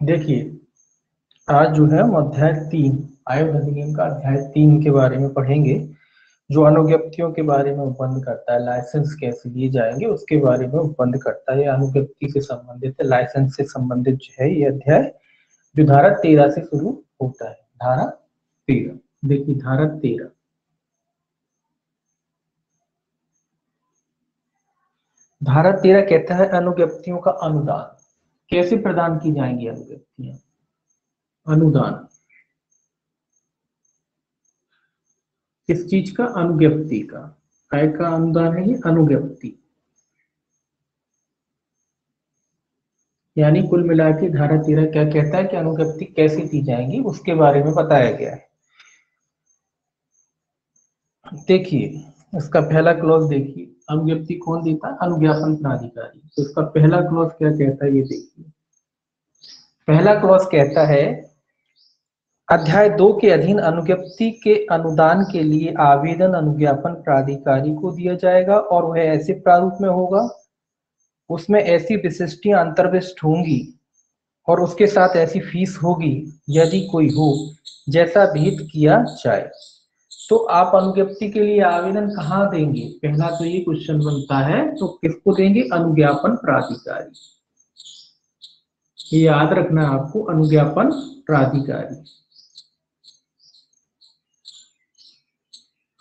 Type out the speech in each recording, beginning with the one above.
देखिए, आज जो है हम अध्याय 3 आयोग अधिनियम का अध्याय 3 के बारे में पढ़ेंगे, जो अनुज्ञप्तियों के बारे में उपबंध करता है। लाइसेंस कैसे दिए जाएंगे उसके बारे में उपबंध करता है। अनुज्ञप्ति से संबंधित है, लाइसेंस से संबंधित जो है ये अध्याय, जो धारा 13 से शुरू होता है। धारा 13, देखिए धारा 13, धारा 13 कहता है अनुज्ञप्तियों का अनुदान। कैसे प्रदान की जाएंगी अनुज्ञप्तियां? अनुदान किस चीज का? अनुज्ञप्ति का। काय का अनुदान है ये? अनुज्ञप्ति। यानी कुल मिला के धारा 13 क्या कहता है कि अनुज्ञप्ति कैसे दी जाएंगी उसके बारे में बताया गया है। देखिए, इसका पहला क्लॉज देखिए, अनुज्ञप्ति कौन देता है? अनुज्ञापन प्राधिकारी। तो इसका पहला क्लॉज क्या कहता है ये देखिए। पहला क्लॉज कहता है अध्याय 2 के अधीन अनुज्ञप्ति के अनुदान के लिए आवेदन अनुज्ञापन प्राधिकारी को दिया जाएगा और वह ऐसे प्रारूप में होगा, उसमें ऐसी विशिष्टियां अंतर्विष्ट होंगी और उसके साथ ऐसी फीस होगी यदि कोई हो, जैसा विहित किया जाए। तो आप अनुज्ञप्ति के लिए आवेदन कहाँ देंगे? पहला तो ये क्वेश्चन बनता है, तो किसको देंगे? अनुज्ञापन प्राधिकारी। ये याद रखना है आपको, अनुज्ञापन प्राधिकारी।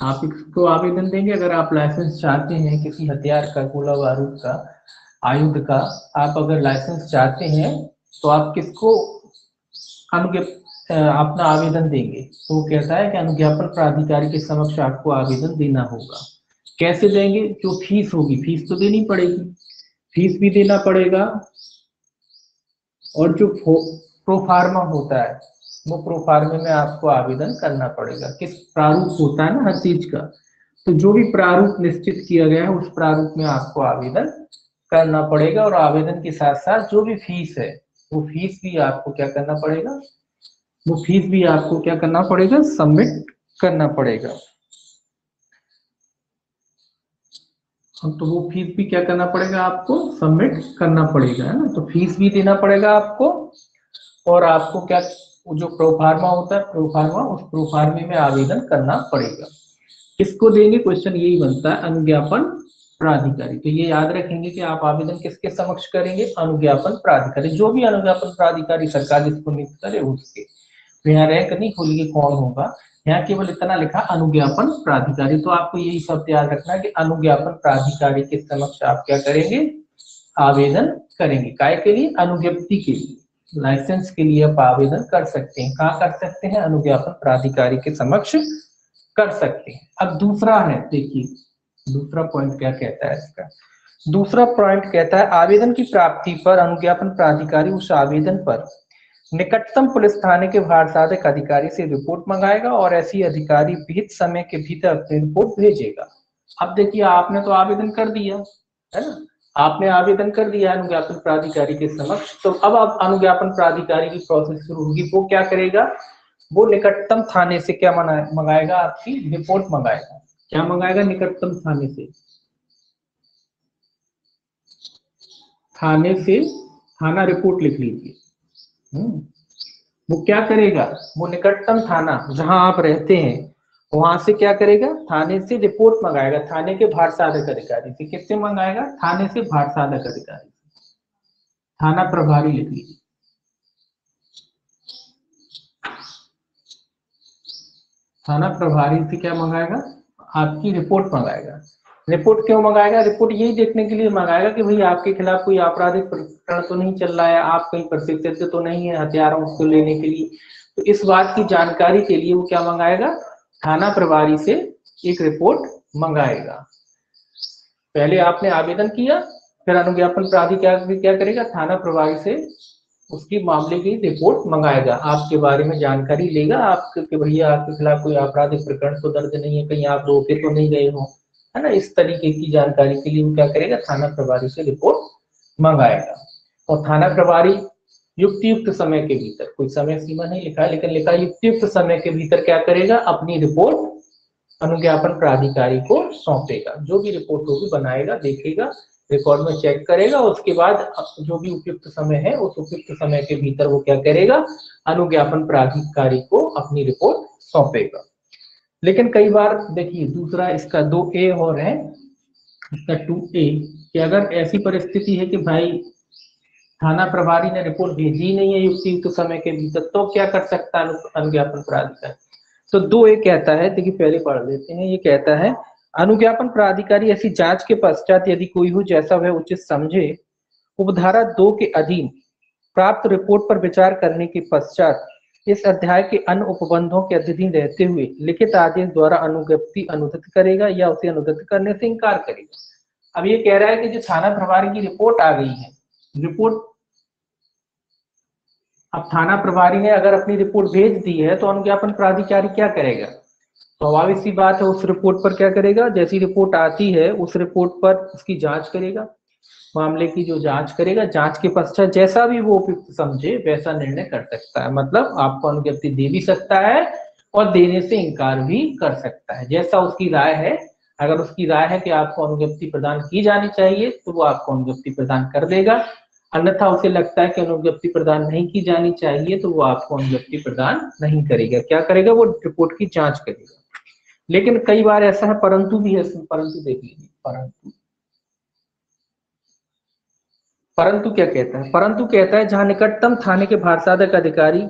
आप इसको आवेदन देंगे अगर आप लाइसेंस चाहते हैं किसी हथियार का, गोला बारूद का, आयुध का, आप अगर लाइसेंस चाहते हैं तो आप किसको अपना आवेदन देंगे? तो वो कहता है कि अनुज्ञापन प्राधिकारी के समक्ष आपको आवेदन देना होगा। कैसे देंगे? जो फीस होगी, फीस तो देनी पड़ेगी, फीस भी देना पड़ेगा, और जो प्रोफार्मा होता है वो प्रोफार्मे में आपको आवेदन करना पड़ेगा। किस प्रारूप होता है ना हर चीज का, तो जो भी प्रारूप निश्चित किया गया है उस प्रारूप में आपको आवेदन करना पड़ेगा। और आवेदन के साथ साथ जो भी फीस है वो फीस भी आपको क्या करना पड़ेगा? वो फीस भी आपको क्या करना पड़ेगा? सबमिट करना पड़ेगा। तो वो फीस भी क्या करना पड़ेगा? आपको सबमिट करना पड़ेगा, है ना। तो फीस भी देना पड़ेगा आपको, और आपको क्या, जो प्रोफार्मा होता है प्रोफार्मा, उस प्रोफार्मे में आवेदन करना पड़ेगा। किसको देंगे? क्वेश्चन यही बनता है, अनुज्ञापन प्राधिकारी। तो ये याद रखेंगे कि आप आवेदन किसके समक्ष करेंगे? अनुज्ञापन प्राधिकारी। जो भी अनुज्ञापन प्राधिकारी सरकार जिसको नियुक्त करे उसके। तो यहाँ रैंक नहीं खोलिए कौन होगा, यहाँ केवल इतना लिखा अनुज्ञापन प्राधिकारी। तो आपको यही शब्द याद रखना है कि अनुज्ञापन प्राधिकारी के समक्ष आप क्या करेंगे? आवेदन करेंगे। काय के लिए? अनुज्ञप्ति के लिए, लाइसेंस के लिए आप आवेदन कर सकते हैं। कहाँ कर सकते हैं? अनुज्ञापन प्राधिकारी के समक्ष कर सकते हैं। अब दूसरा है, देखिए दूसरा पॉइंट क्या कहता है इसका। दूसरा पॉइंट कहता है आवेदन की प्राप्ति पर अनुज्ञापन प्राधिकारी उस आवेदन पर निकटतम पुलिस थाने के भारसाधक अधिकारी से रिपोर्ट मंगाएगा और ऐसी अधिकारी विहित समय के भीतर अपनी रिपोर्ट भेजेगा। अब देखिए, आपने तो आवेदन कर दिया है ना, आपने आवेदन कर दिया अनुज्ञापन प्राधिकारी के समक्ष। तो अब आप अनुज्ञापन प्राधिकारी की प्रोसेस शुरू होगी। वो क्या करेगा? वो निकटतम थाने से क्या मंगाएगा? आपकी रिपोर्ट मंगाएगा। क्या मंगाएगा? निकटतम थाने से, थाने से, थाना रिपोर्ट लिख लीजिए। वो क्या करेगा? वो निकटतम थाना जहां आप रहते हैं वहां से क्या करेगा? थाने से रिपोर्ट मंगाएगा, थाने के भारसाधक अधिकारी से। किससे मंगाएगा? थाने से भारसाधक अधिकारी, थाना प्रभारी लिख लीजिए। थाना प्रभारी से क्या मंगाएगा? आपकी रिपोर्ट मंगाएगा। रिपोर्ट क्यों मंगाएगा? रिपोर्ट यही देखने के लिए मंगाएगा कि भाई आपके खिलाफ कोई आपराधिक प्रकरण तो नहीं चल रहा है, आप कहीं प्रशिक्षित तो नहीं है हथियारों को लेने के लिए। तो इस बात की जानकारी के लिए वो क्या मंगाएगा? थाना प्रभारी से एक रिपोर्ट मंगाएगा। पहले आपने आवेदन किया, फिर अनुज्ञापन प्राधिकारी क्या करेगा? थाना प्रभारी से उसकी मामले की रिपोर्ट मंगाएगा, आपके बारे में जानकारी लेगा, आपके कि भैया आपके खिलाफ कोई आपराधिक प्रकरण तो दर्ज नहीं है, कहीं आप रोके तो नहीं गए हो, है ना। इस तरीके की जानकारी के लिए वो क्या करेगा? थाना प्रभारी से रिपोर्ट मंगाएगा। और थाना प्रभारी युक्त समय के भीतर, कोई समय सीमा नहीं लिखा है लेकिन लिखा युक्त समय के भीतर क्या करेगा? अपनी रिपोर्ट अनुज्ञापन प्राधिकारी को सौंपेगा। जो भी रिपोर्ट होगी बनाएगा, देखेगा, रिकॉर्ड में चेक करेगा, उसके बाद जो भी उपयुक्त समय है उस उपयुक्त समय के भीतर वो क्या करेगा, अनुज्ञापन प्राधिकारी को अपनी रिपोर्ट सौंपेगा। लेकिन कई बार देखिए दूसरा इसका 2A और है, इसका 2A कि अगर ऐसी परिस्थिति है कि भाई थाना प्रभारी ने रिपोर्ट भेजी नहीं है युक्त समय के भीतर, तो क्या कर सकता है अनुज्ञापन प्राधिकारी। तो 2A कहता है, देखिए पहले पढ़ लेते हैं। ये कहता है अनुज्ञापन प्राधिकारी ऐसी जांच के पश्चात यदि कोई हो जैसा वह उचित समझे, उपधारा 2 के अधीन प्राप्त रिपोर्ट पर विचार करने के पश्चात इस अध्याय के अन्य उपबंधों के अधीन रहते हुए लिखित आदेश द्वारा अनुज्ञप्ति अनुदित करेगा या उसे अनुदित करने से इनकार करेगा। अब ये कह रहा है कि जो थाना प्रभारी की रिपोर्ट आ गई है, रिपोर्ट अब थाना प्रभारी ने अगर अपनी रिपोर्ट भेज दी है तो अनुज्ञापन प्राधिकारी क्या करेगा, स्वाभाविक सी बात है उस रिपोर्ट पर क्या करेगा, जैसी रिपोर्ट आती है उस रिपोर्ट पर उसकी जांच करेगा, मामले की जो जांच करेगा, जांच के पश्चात जैसा भी वो उपयुक्त समझे वैसा निर्णय कर सकता है। मतलब आपको अनुज्ञप्ति दे भी सकता है और देने से इनकार भी कर सकता है, जैसा उसकी राय है। अगर उसकी राय है कि आपको अनुज्ञप्ति प्रदान की जानी चाहिए तो वो आपको अनुज्ञप्ति प्रदान कर देगा, अन्यथा उसे लगता है कि अनुज्ञप्ति प्रदान नहीं की जानी चाहिए तो वो आपको अनुज्ञप्ति प्रदान नहीं करेगा। क्या करेगा, वो रिपोर्ट की जांच करेगा। लेकिन कई बार ऐसा है, परंतु भी है, परंतु देख लीजिए, परंतु क्या कहता है, परंतु कहता है जहां निकटतम थाने के भारसाधक अधिकारी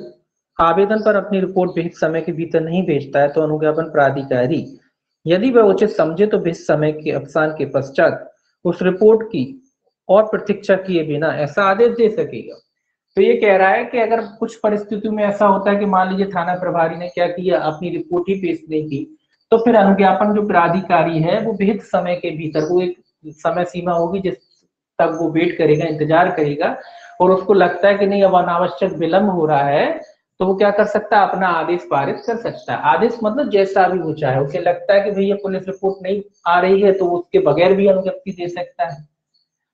आवेदन पर अपनी रिपोर्ट विहित समय के भीतर नहीं भेजता है तो अनुज्ञापन प्राधिकारी यदि वह उचित समझे तो विहित समय के अवसान के पश्चात उस रिपोर्ट की और प्रतीक्षा किए बिना ऐसा आदेश दे सकेगा। तो ये कह रहा है कि अगर कुछ परिस्थितियों में ऐसा होता है कि मान लीजिए थाना प्रभारी ने क्या किया, अपनी रिपोर्ट ही पेश नहीं की, तो फिर अनुज्ञापन जो प्राधिकारी है वो विहित समय के भीतर, वो एक समय सीमा होगी जिस तक वो वेट करेगा, इंतजार करेगा, और उसको लगता है कि नहीं अब अनावश्यक विलंब हो रहा है तो वो क्या कर सकता है, अपना आदेश पारित कर सकता है। आदेश मतलब जैसा भी वो चाहे, उसे लगता है कि भैया पुलिस रिपोर्ट नहीं आ रही है तो उसके बगैर भी अनुज्ञप्ति दे सकता है।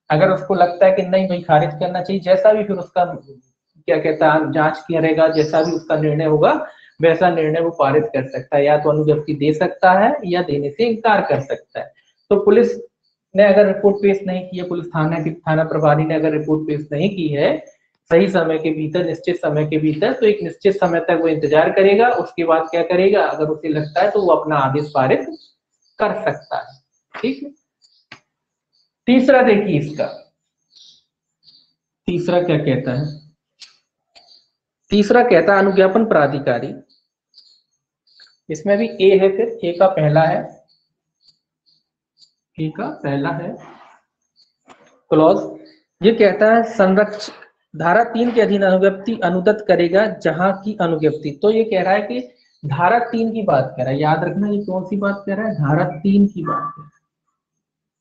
अगर उसको लगता है कि नहीं भाई खारिज करना चाहिए, जैसा भी फिर उसका क्या कहता है जांच करेगा, जैसा भी उसका निर्णय होगा वैसा निर्णय वो पारित कर सकता है, या तो अनुज्ञप्ति दे सकता है या देने से इनकार कर सकता है। तो पुलिस ने अगर रिपोर्ट पेश नहीं की है, पुलिस थाना प्रभारी ने अगर रिपोर्ट पेश नहीं की है सही समय के भीतर, निश्चित समय के भीतर, तो एक निश्चित समय तक वो इंतजार करेगा, उसके बाद क्या करेगा, अगर उसे लगता है तो वो अपना आदेश पारित कर सकता है। ठीक है, तीसरा देखिए इसका, तीसरा क्या कहता है, तीसरा कहता है अनुज्ञापन प्राधिकारी, इसमें भी ए है, फिर ए का पहला है, ए का पहला है क्लॉज। ये कहता है संरक्षण धारा 3 के अधीन अनुज्ञप्ति अनुदत करेगा जहां की अनुज्ञप्ति, तो ये कह रहा है कि धारा 3 की बात कर रहा है, याद रखना ये कौन सी बात कर रहा है, धारा 3 की बात है।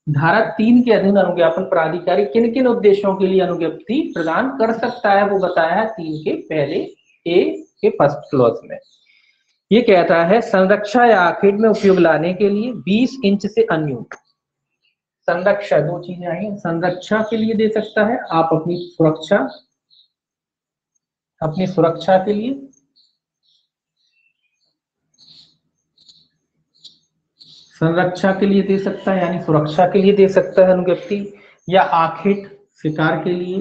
धारा 3 के अधीन अनुज्ञापन प्राधिकारी किन किन उद्देश्यों के लिए अनुज्ञप्ति प्रदान कर सकता है वो बताया है 3 के पहले ए के फर्स्ट क्लॉज में। ये कहता है संरक्षा या आखेट में उपयोग लाने के लिए 20 इंच से अन्यून, संरक्षा दो चीजें आई, संरक्षा के लिए दे सकता है, आप अपनी सुरक्षा के लिए, संरक्षा के लिए दे सकता है, यानी सुरक्षा के लिए दे सकता है अनुज्ञप्ति, या आखेट शिकार के लिए,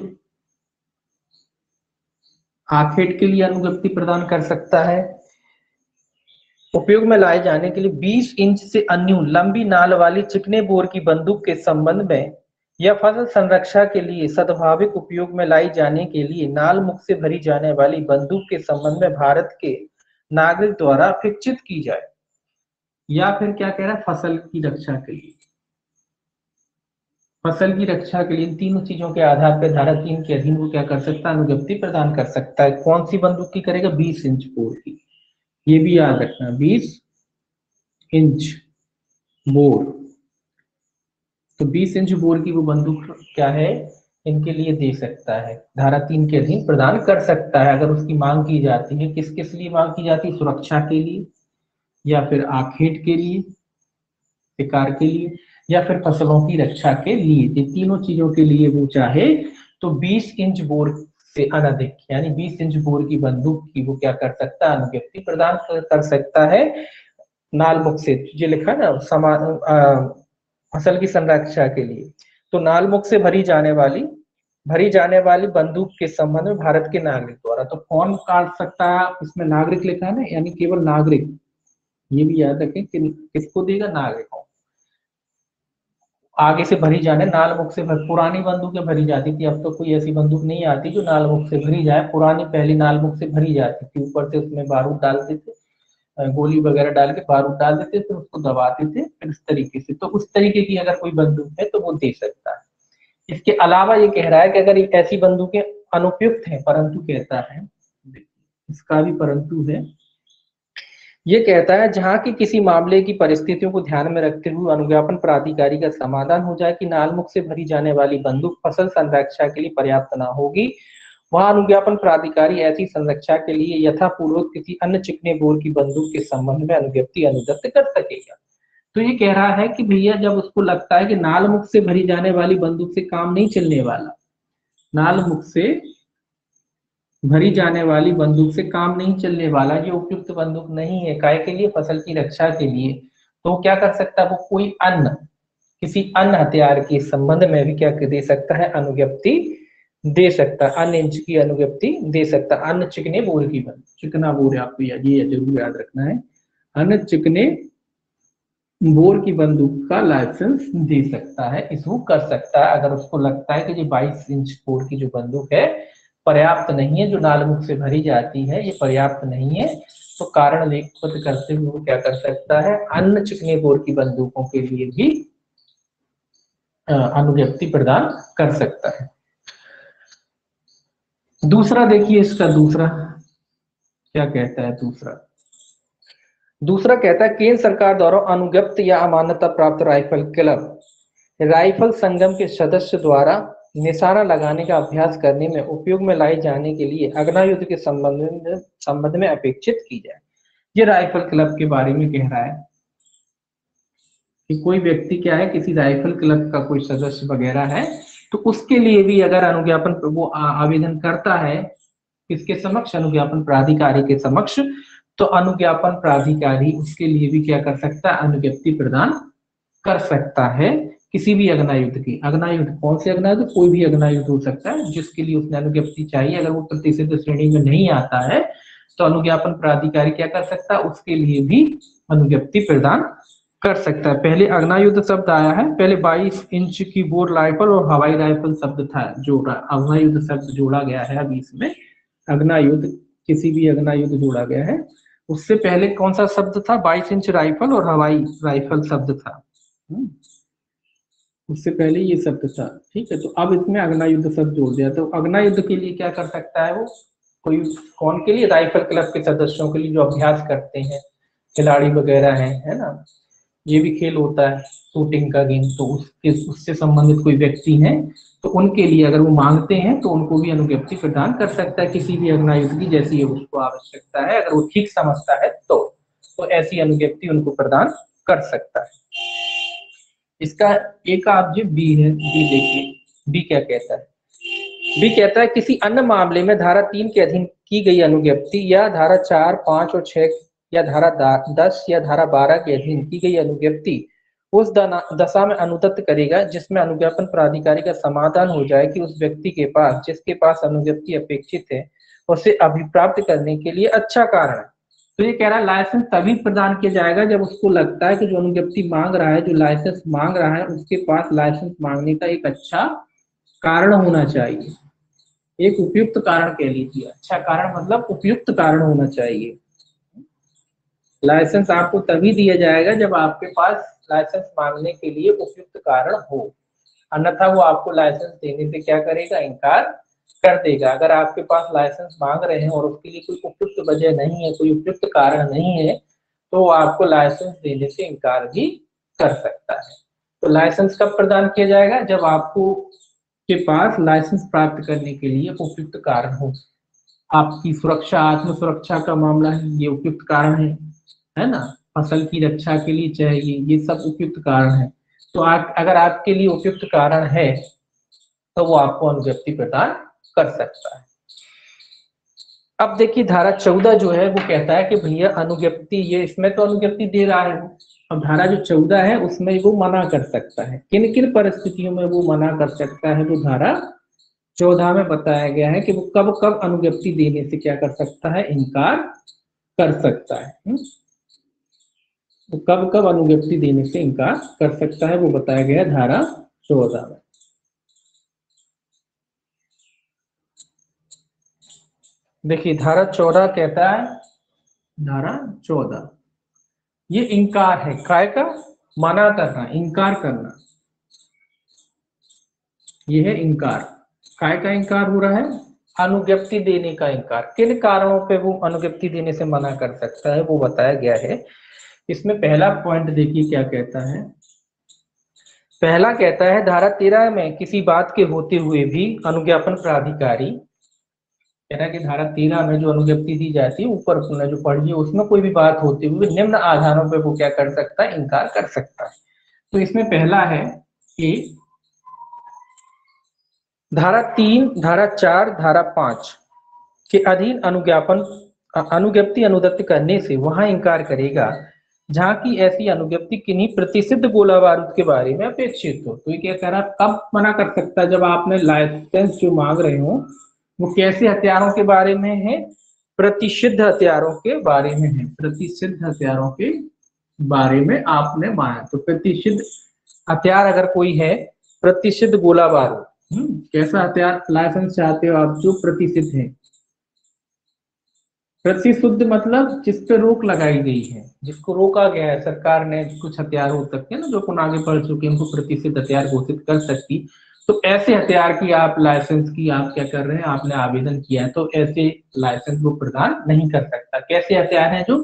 आखेट के लिए अनुज्ञप्ति प्रदान कर सकता है। उपयोग में लाए जाने के लिए 20 इंच से अन्यून लंबी नाल वाली चिकने बोर की बंदूक के संबंध में या फसल संरक्षा के लिए सद्भाविक उपयोग में लाई जाने के लिए नाल मुख से भरी जाने वाली बंदूक के संबंध में भारत के नागरिक द्वारा अपेक्षित की जाए। या फिर क्या कह रहा है, फसल की रक्षा के लिए, फसल की रक्षा के लिए, इन तीनों चीजों के आधार पर धारा 3 के अधीन वो क्या कर सकता है, अनुज्ञप्ति प्रदान कर सकता है। कौन सी बंदूक की करेगा, 20 इंच बोर की, ये भी याद रखना 20 इंच बोर, तो 20 इंच बोर की वो बंदूक क्या है, इनके लिए दे सकता है, धारा 3 के अधीन प्रदान कर सकता है अगर उसकी मांग की जाती है। किस किस लिए मांग की जाती है, सुरक्षा के लिए, या फिर आखेट के लिए, शिकार के लिए, या फिर फसलों की रक्षा के लिए, ये तीनों चीजों के लिए वो चाहे तो 20 इंच बोर से अनधिक, यानी 20 इंच बोर की बंदूक की वो क्या कर सकता है, अनुज्ञप्ति प्रदान कर सकता है। नाल मुख से जो लिखा है ना, समान फसल की संरक्षा के लिए, तो नालमुख से भरी जाने वाली बंदूक के संबंध में भारत के नागरिक द्वारा, तो कौन काट सकता है, इसमें नागरिक लिखा है ना, यानी केवल नागरिक, ये भी याद रखें कि किसको देगा, नागरिकों। आगे से भरी जाने, नालमुख से पुरानी बंदूकें भरी जाती थी, अब तो कोई ऐसी बंदूक नहीं आती जो नालमुख से भरी जाए, पुरानी पहली नालमुख से भरी जाती थी, ऊपर से उसमें बारूद डालते थे, गोली वगैरह डाल के बारूद डाल देते थे, उसको दबाते थे, फिर इस तरीके से, तो उस तरीके की अगर कोई बंदूक है तो वो दे सकता है। इसके अलावा ये कह रहा है कि अगर ऐसी बंदूकें अनुपयुक्त हैं, परंतु कहता है, इसका भी परंतु है, ये कहता है जहां की किसी मामले की परिस्थितियों को ध्यान में रखते हुए अनुज्ञापन प्राधिकारी का समाधान हो जाए कि नालमुख से भरी जाने वाली बंदूक फसल संरक्षा के लिए पर्याप्त न होगी, वहां अनुज्ञापन प्राधिकारी ऐसी संरक्षा के लिए यथापूर्वक किसी अन्य चिकने बोर की बंदूक के संबंध में अनुज्ञप्ति अनुदत्त कर सकेगा। तो ये कह रहा है कि भैया जब उसको लगता है कि नालमुख से भरी जाने वाली बंदूक से काम नहीं चलने वाला, नालमुख से भरी जाने वाली बंदूक से काम नहीं चलने वाला, ये उपयुक्त बंदूक नहीं है, काय के लिए, फसल की रक्षा के लिए, तो क्या कर सकता है, वो कोई अन्य, किसी अन्य हथियार के संबंध में भी क्या दे सकता है, अनुज्ञप्ति दे सकता है, अन्य इंच की अनुज्ञप्ति दे सकता है, अन्य चिकने बोर की बंदूक, चिकना बोर आपको ये जरूर याद रखना है, अन्य चिकने बोर की बंदूक का लाइसेंस दे सकता है, इशू कर सकता है, अगर उसको लगता है कि ये 22 इंच बोर की जो बंदूक है पर्याप्त नहीं है, जो नालमुख से भरी जाती है ये पर्याप्त नहीं है, तो कारण लेखपत्र करते हुए वो क्या कर सकता है, अन्य चिकने बोर की बंदूकों के लिए भी अनुज्ञप्ति प्रदान कर सकता है। दूसरा देखिए, इसका दूसरा क्या कहता है, दूसरा कहता है केंद्र सरकार द्वारा अनुज्ञप्त या अमान्यता प्राप्त राइफल क्लब राइफल संगम के सदस्य द्वारा निशाना लगाने का अभ्यास करने में उपयोग में लाई जाने के लिए अग्ना युद्ध के संबंध में अपेक्षित की जाए। ये राइफल क्लब के बारे में कह रहा है कि कोई व्यक्ति क्या है, किसी राइफल क्लब का कोई सदस्य वगैरह है, तो उसके लिए भी अगर अनुज्ञापन वो आवेदन करता है, किसके समक्ष, अनुज्ञापन प्राधिकारी के समक्ष, तो अनुज्ञापन प्राधिकारी उसके लिए भी क्या कर सकता है, अनुज्ञप्ति प्रदान कर सकता है, किसी भी अग्ना युद्ध की, अग्ना युद्ध कौन से अग्ना युद्ध, कोई भी अग्ना युद्ध हो सकता है जिसके लिए उसने अनुज्ञप्ति चाहिए, अगर वो प्रतिषिद्ध श्रेणी में नहीं आता है तो अनुज्ञापन प्राधिकारी क्या कर सकता है, उसके लिए भी अनुज्ञप्ति प्रदान कर सकता है। पहले अग्ना युद्ध शब्द आया है, पहले 22 इंच की बोर राइफल और हवाई राइफल शब्द था, जो अग्ना युद्ध शब्द जोड़ा गया है अभी इसमें, अग्ना युद्ध, किसी भी अग्ना युद्ध जोड़ा गया है, उससे पहले कौन सा शब्द था, 22 इंच राइफल और हवाई राइफल शब्द था, उससे पहले ये शब्द था, ठीक है, तो अब इसमें अग्ना युद्ध शब्द जोड़ दिया, तो अग्ना युद्ध के लिए क्या कर सकता है वो, कोई, कौन के लिए, राइफल क्लब के सदस्यों के लिए जो अभ्यास करते हैं, खिलाड़ी वगैरह हैं, है ना, ये भी खेल होता है शूटिंग का गेम, तो उससे संबंधित कोई व्यक्ति है तो उनके लिए अगर वो मांगते हैं तो उनको भी अनुज्ञप्ति प्रदान कर सकता है, किसी भी अग्ना युद्ध की जैसी उसको आवश्यकता है, अगर वो ठीक समझता है तो ऐसी अनुज्ञप्ति उनको प्रदान कर सकता है। इसका एक आप जो बी है, बी देखिए, बी क्या कहता है, बी कहता है किसी अन्य मामले में धारा 3 के अधीन की गई अनुज्ञप्ति या धारा 4, 5 और 6 या धारा 10 या धारा 12 के अधीन की गई अनुज्ञप्ति उस दशा में अनुदत्त करेगा जिसमें अनुज्ञापन प्राधिकारी का समाधान हो जाए कि उस व्यक्ति के पास जिसके पास अनुज्ञप्ति अपेक्षित है उसे अभिप्राप्त करने के लिए अच्छा कारण है। तो ये कह रहा है लाइसेंस तभी प्रदान किया जाएगा जब उसको लगता है कि जो अनुज्ञप्ति मांग रहा है, जो लाइसेंस मांग रहा है, उसके पास लाइसेंस मांगने का एक अच्छा कारण होना चाहिए, एक उपयुक्त कारण कह लीजिए, अच्छा कारण मतलब उपयुक्त कारण होना चाहिए। लाइसेंस आपको तभी दिया जाएगा जब आपके पास लाइसेंस मांगने के लिए उपयुक्त कारण हो, अन्यथा वो आपको लाइसेंस देने से क्या करेगा, इनकार कर देगा। अगर आपके पास लाइसेंस मांग रहे हैं और उसके लिए कोई उपयुक्त वजह नहीं है, कोई उपयुक्त कारण नहीं है, तो वो आपको लाइसेंस देने से इनकार भी कर सकता है। तो लाइसेंस कब प्रदान किया जाएगा, जब आपको के पास लाइसेंस प्राप्त करने के लिए उपयुक्त कारण हो, आपकी सुरक्षा, आत्म सुरक्षा का मामला है, ये उपयुक्त कारण है ना, फसल की रक्षा के लिए चाहिए, ये सब उपयुक्त कारण है। तो अगर आपके लिए उपयुक्त कारण है तो वो आपको अनुज्ञप्ति प्रदान कर सकता है। अब देखिए धारा 14 जो है वो कहता है कि भैया अनुज्ञप्ति, ये इसमें तो अनुज्ञप्ति दे रहा है, अब धारा जो 14 है उसमें वो मना कर सकता है, किन किन परिस्थितियों में वो मना कर सकता है, वो धारा 14 में बताया गया है कि वो कब कब अनुज्ञप्ति देने से क्या कर सकता है, इनकार कर सकता है। तो कब कब अनुज्ञप्ति देने से इनकार कर सकता है वो बताया गया है धारा 14 में। देखिए धारा 14 कहता है, धारा 14 ये इनकार है, काय का, मना करना, इनकार करना, ये है इनकार। काय का इनकार हो रहा है, अनुज्ञप्ति देने का इनकार। किन कारणों पे वो अनुज्ञप्ति देने से मना कर सकता है वो बताया गया है। इसमें पहला पॉइंट देखिए क्या कहता है। पहला कहता है धारा 13 में किसी बात के होते हुए भी अनुज्ञापन प्राधिकारी, कह रहा है कि धारा 13 में जो अनुज्ञप्ति दी जाती है ऊपर जो पढ़िए उसमें कोई भी बात होती हुई निम्न आधारों पर वो क्या कर सकता है, इनकार कर सकता है। तो इसमें पहला है कि धारा 3, धारा 4, धारा 5 के अधीन अनुज्ञप्ति अनुदत्त करने से वहां इनकार करेगा जहां की ऐसी अनुज्ञप्ति किन्हीं प्रतिसिद्ध गोला बारूद के बारे में अपेक्षित हो। तो ये क्या कह रहा है, कब मना कर सकता है, जब आपने लाइसेंस जो मांग रहे हो वो कैसे हथियारों के बारे में है, प्रतिसिद्ध हथियारों के बारे में है, प्रतिसिद्ध हथियारों के बारे में आपने मांगा। तो प्रतिसिद्ध हथियार अगर कोई है, प्रतिसिद्ध गोला बारूद, कैसा हथियार लाइसेंस चाहते हो आप, जो प्रतिसिद्ध है। प्रतिशुद्ध मतलब जिस पे रोक लगाई गई है, जिसको रोका गया है सरकार ने, कुछ हथियार हो सकते हैं ना जो अपन आगे पढ़ चुके हैं, उनको प्रतिशुद्ध हथियार घोषित कर सकती। तो ऐसे हथियार की आप लाइसेंस की आप क्या कर रहे हैं, आपने आवेदन किया है, तो ऐसे लाइसेंस वो प्रदान नहीं कर सकता। कैसे हथियार हैं जो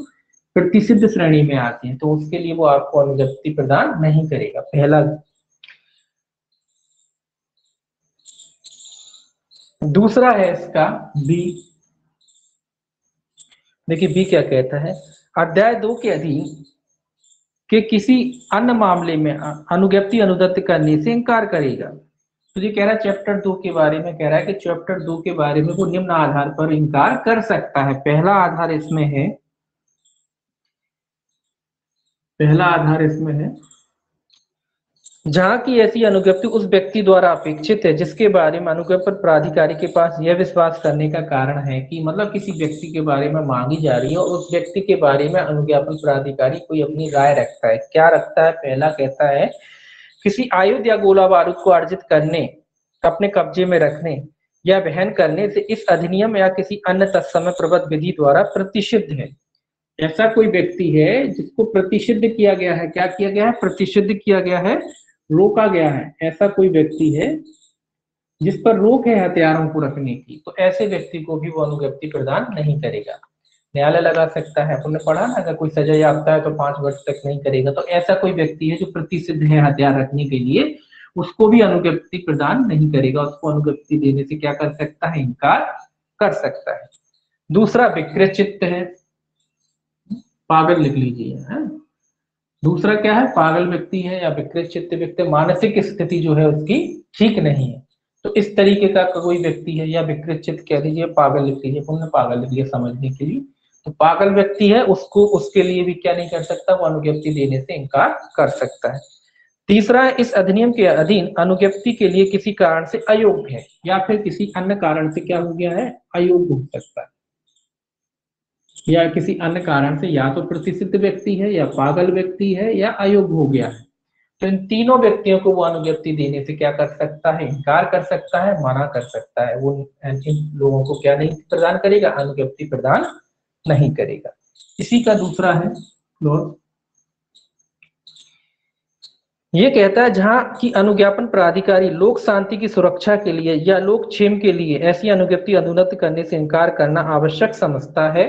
प्रतिसिद्ध श्रेणी में आते हैं, तो उसके लिए वो आपको अनुज्ञप्ति प्रदान नहीं करेगा। पहला। दूसरा है इसका बी। देखिए बी क्या कहता है, अध्याय 2 के अधीन के किसी अन्य मामले में अनुज्ञप्ति अनुदत्त करने से इनकार करेगा। तो ये कह रहा है चैप्टर 2 के बारे में, कह रहा है कि चैप्टर 2 के बारे में वो निम्न आधार पर इनकार कर सकता है। पहला आधार इसमें है, पहला आधार इसमें है जहां की ऐसी अनुज्ञप्ति उस व्यक्ति द्वारा अपेक्षित है जिसके बारे में अनुज्ञापन प्राधिकारी के पास यह विश्वास करने का कारण है कि, मतलब किसी व्यक्ति के बारे में मांगी जा रही है और उस व्यक्ति के बारे में अनुज्ञापन प्राधिकारी कोई अपनी राय रखता है। क्या रखता है, पहला कहता है किसी आयुध या गोला बारूद को अर्जित करने, अपने कब्जे में रखने या वहन करने से इस अधिनियम या किसी अन्य तत्समय प्रबद्ध विधि द्वारा प्रतिषिद्ध है। ऐसा कोई व्यक्ति है जिसको प्रतिषिद्ध किया गया है, क्या किया गया है, प्रतिषिद्ध किया गया है, रोका गया है। ऐसा कोई व्यक्ति है जिस पर रोक है हथियारों को रखने की, तो ऐसे व्यक्ति को भी वो अनुज्ञप्ति प्रदान नहीं करेगा। न्यायालय लगा सकता है, आपने पढ़ा ना, अगर कोई सजा याफ्ता है तो 5 वर्ष तक नहीं करेगा। तो ऐसा कोई व्यक्ति है जो प्रतिसिद्ध है हथियार रखने के लिए, उसको भी अनुज्ञप्ति प्रदान नहीं करेगा। उसको अनुज्ञप्ति देने से क्या कर सकता है, इनकार कर सकता है। दूसरा विकृत चित्त है, पागल लिख लीजिए है। दूसरा क्या है, पागल व्यक्ति है या विकृत चित्त व्यक्ति, मानसिक स्थिति जो है उसकी ठीक नहीं है। तो इस तरीके का कोई व्यक्ति है, या विकृत चित्त कह लीजिए, पागल लिख लीजिए, पुनः पागल लिख लीजिए समझने के लिए। तो पागल व्यक्ति है, उसको उसके लिए भी क्या नहीं कर सकता, वो अनुज्ञप्ति देने से इनकार कर सकता है। तीसरा है इस अधिनियम के अधीन अनुज्ञप्ति के लिए किसी कारण से अयोग्य है, या फिर किसी अन्य कारण से क्या हो गया है, अयोग्य हो सकता है, या किसी अन्य कारण से या तो प्रतिसिद्ध व्यक्ति है, या पागल व्यक्ति है, या अयोग्य हो गया है। तो इन तीनों व्यक्तियों को वो अनुज्ञप्ति देने से क्या कर सकता है, इनकार कर सकता है, मना कर सकता है। वो इन लोगों को क्या नहीं प्रदान करेगा, अनुज्ञप्ति प्रदान नहीं करेगा। इसी का दूसरा है क्लॉज, ये कहता है जहां की अनुज्ञापन प्राधिकारी लोक शांति की सुरक्षा के लिए या लोक क्षेम के लिए ऐसी अनुज्ञप्ति अनुदत्त करने से इनकार करना आवश्यक समझता है।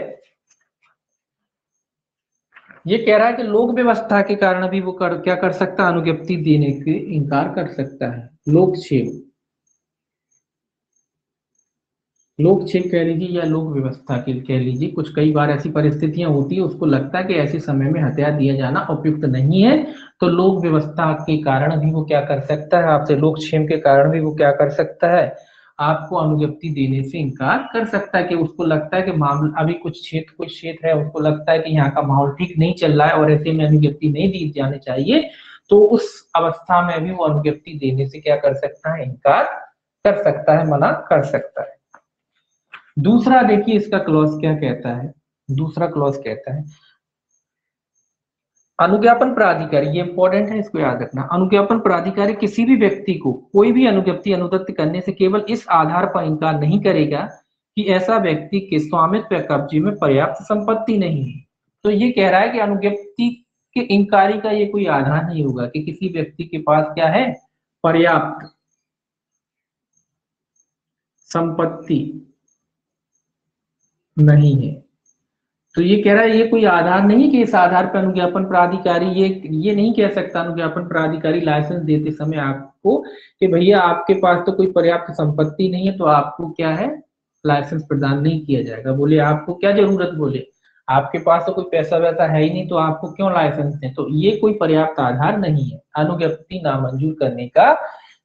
ये कह रहा है कि लोक व्यवस्था के कारण भी वो क्या कर सकता है, अनुज्ञप्ति देने के इनकार कर सकता है। लोक क्षेम, लोक क्षेम कह लीजिए या लोक व्यवस्था के कह लीजिए, कुछ कई बार ऐसी परिस्थितियां होती है, उसको लगता है कि ऐसे समय में हथियार दिया जाना उपयुक्त नहीं है, तो लोक व्यवस्था के कारण भी वो क्या कर सकता है आपसे, लोक क्षेम के कारण भी वो क्या कर सकता है, आपको अनुज्ञप्ति देने से इनकार कर सकता है कि उसको लगता है कि मामला अभी कुछ क्षेत्र है, उसको लगता है कि यहाँ का माहौल ठीक नहीं चल रहा है और ऐसे में अनुज्ञप्ति नहीं दी जानी चाहिए, तो उस अवस्था में भी वो अनुज्ञप्ति देने से क्या कर सकता है, इनकार कर सकता है, मना कर सकता है। दूसरा देखिए इसका क्लॉज क्या कहता है, दूसरा क्लॉज कहता है अनुज्ञापन प्राधिकारी, ये इंपॉर्टेंट है, इसको याद रखना। अनुज्ञापन प्राधिकारी किसी भी व्यक्ति को कोई भी अनुज्ञप्ति अनुदत्त करने से केवल इस आधार पर इनकार नहीं करेगा कि ऐसा व्यक्ति के स्वामित्व या कब्जे में पर्याप्त संपत्ति नहीं है। तो ये कह रहा है कि अनुज्ञप्ति के इनकारी का ये कोई आधार नहीं होगा कि किसी व्यक्ति के पास क्या है, पर्याप्त संपत्ति नहीं है। तो ये कह रहा है ये कोई आधार नहीं कि इस आधार पर अनुज्ञापन प्राधिकारी ये नहीं कह सकता अनुज्ञापन प्राधिकारी लाइसेंस देते समय आपको कि भैया आपके पास तो कोई पर्याप्त संपत्ति नहीं है तो आपको क्या है, लाइसेंस प्रदान नहीं किया जाएगा। बोले आपको क्या जरूरत, बोले आपके पास तो कोई पैसा वैसा है ही नहीं तो आपको क्यों लाइसेंस दें। तो ये कोई पर्याप्त आधार नहीं है, अनुज्ञप्ति नामंजूर करने का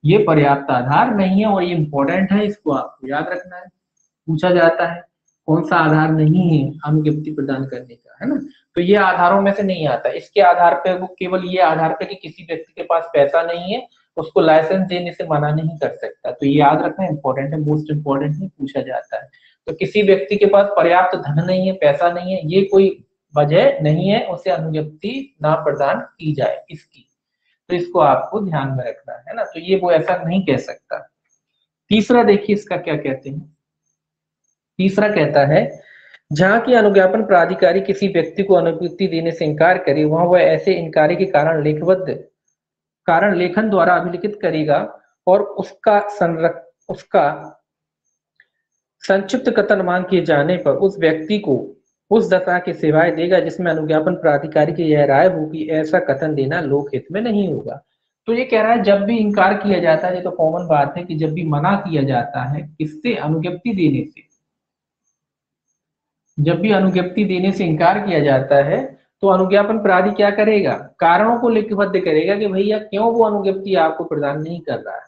ये पर्याप्त आधार नहीं है। और ये इंपॉर्टेंट है, इसको आपको याद रखना है, पूछा जाता है कौन सा आधार नहीं है अनुज्ञप्ति प्रदान करने का, है ना। तो ये आधारों में से नहीं आता। इसके आधार पे वो केवल ये आधार पे कि किसी व्यक्ति के पास पैसा नहीं है उसको लाइसेंस देने से मना नहीं कर सकता। तो ये याद रखना इंपॉर्टेंट है, मोस्ट इंपॉर्टेंट है, पूछा जाता है। तो किसी व्यक्ति के पास पर्याप्त धन नहीं है, पैसा नहीं है, ये कोई वजह नहीं है उसे अनुज्ञप्ति ना प्रदान की जाए इसकी। तो इसको आपको ध्यान में रखना है ना, तो ये वो ऐसा नहीं कह सकता। तीसरा देखिए इसका क्या कहते हैं, तीसरा कहता है जहां की अनुज्ञापन प्राधिकारी किसी व्यक्ति को अनुज्ञप्ति देने से इनकार करे वहां वह ऐसे इनकारी के कारण लेखन द्वारा अभिलिखित करेगा और उसका संक्षिप्त कथन मांग किए जाने पर उस व्यक्ति को उस दशा की सेवाएं देगा जिसमें अनुज्ञापन प्राधिकारी की यह राय हो कि ऐसा कथन देना लोकहित में नहीं होगा। तो ये कह रहा है जब भी इनकार किया जाता है, ये तो कॉमन बात है कि जब भी मना किया जाता है किससे, अनुज्ञप्ति देने से, जब भी अनुज्ञप्ति देने से इनकार किया जाता है तो अनुज्ञापन प्राधि क्या करेगा, कारणों को लिखितबद्ध करेगा कि भैया क्यों वो अनुज्ञप्ति आपको प्रदान नहीं कर रहा है।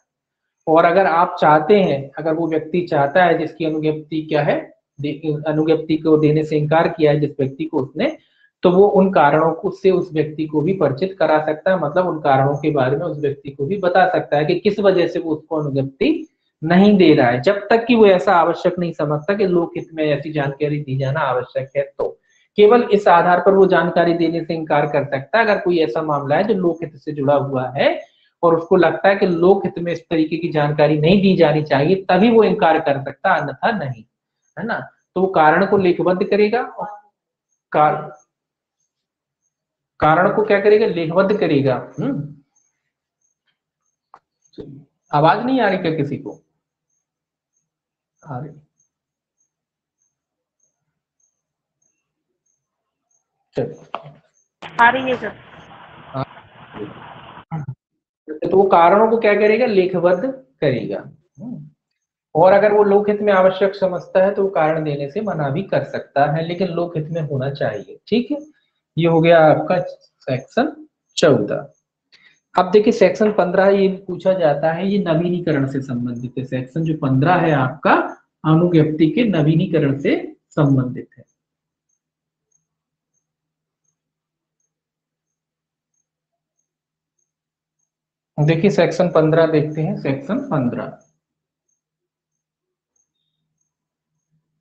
और अगर आप चाहते हैं, अगर वो व्यक्ति चाहता है जिसकी अनुज्ञप्ति क्या है, अनुज्ञप्ति को देने से इनकार किया है जिस व्यक्ति को उसने, तो वो उन कारणों को से उस व्यक्ति को भी परिचित करा सकता है, मतलब उन कारणों के बारे में उस व्यक्ति को भी बता सकता है कि किस वजह से वो उसको अनुज्ञप्ति नहीं दे रहा है, जब तक कि वो ऐसा आवश्यक नहीं समझता कि लोकहित में ऐसी जानकारी दी जाना आवश्यक है। तो केवल इस आधार पर वो जानकारी देने से इनकार कर सकता है अगर कोई ऐसा मामला है जो लोकहित से जुड़ा हुआ है और उसको लगता है कि लोकहित में इस तरीके की जानकारी नहीं दी जानी चाहिए, तभी वो इनकार कर सकता, अन्यथा नहीं, है ना। तो वो कारण को लेखबद्ध करेगा और कारण को क्या करेगा, लेखबद्ध करेगा। आवाज नहीं आ रही क्या किसी को? आ रही, आ रही है सर। तो वो कारणों को क्या करेगा, लेखबद्ध करेगा। और अगर वो लोकहित में आवश्यक समझता है तो वो कारण देने से मना भी कर सकता है, लेकिन लोकहित में होना चाहिए। ठीक है, ये हो गया आपका सेक्शन 14। अब देखिए सेक्शन 15 ये पूछा जाता है, ये नवीनीकरण से संबंधित है। सेक्शन जो 15 है आपका अनुज्ञप्ति के नवीनीकरण से संबंधित है। देखिए सेक्शन 15 देखते हैं। सेक्शन 15,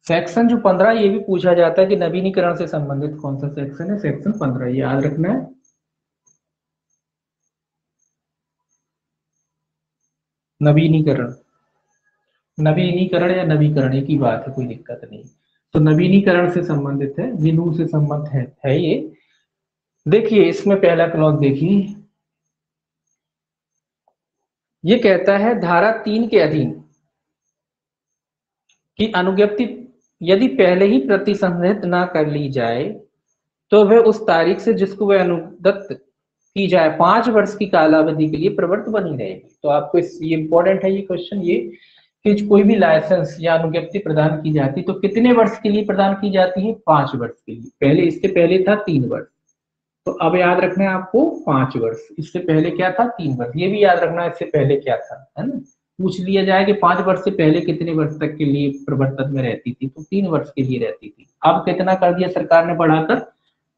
सेक्शन जो 15 ये भी पूछा जाता है कि नवीनीकरण से संबंधित कौन सा सेक्शन है, सेक्शन 15, ये याद रखना है। नवीनीकरण, नवीनीकरण या नवीकरण एक ही बात है, कोई दिक्कत नहीं। तो नवीनीकरण से संबंधित है, रिन्यू से संबंधित है ये। देखिए इसमें पहला क्लॉज देखिए, ये कहता है धारा 3 के अधीन कि अनुज्ञप्ति यदि पहले ही प्रतिसंहृत ना कर ली जाए तो वह उस तारीख से जिसको वह अनुदत्त की जाए 5 वर्ष की कालावधि के लिए प्रवृत्त बनी रहेगी। तो आपको ये इंपॉर्टेंट है ये क्वेश्चन, ये कि कोई भी लाइसेंस या अनुज्ञप्ति प्रदान की जाती तो कितने वर्ष के लिए प्रदान की जाती है, 5 वर्ष के लिए। पहले, इसके पहले था 3 वर्ष, तो अब याद रखना है आपको 5 वर्ष। इससे पहले क्या था, 3 वर्ष। ये भी याद रखना है इससे पहले क्या था, है ना। पूछ लिया जाए कि 5 वर्ष से पहले कितने वर्ष तक के लिए प्रवर्तन में रहती थी, तो 3 वर्ष के लिए रहती थी। अब कितना कर दिया सरकार ने बढ़ाकर,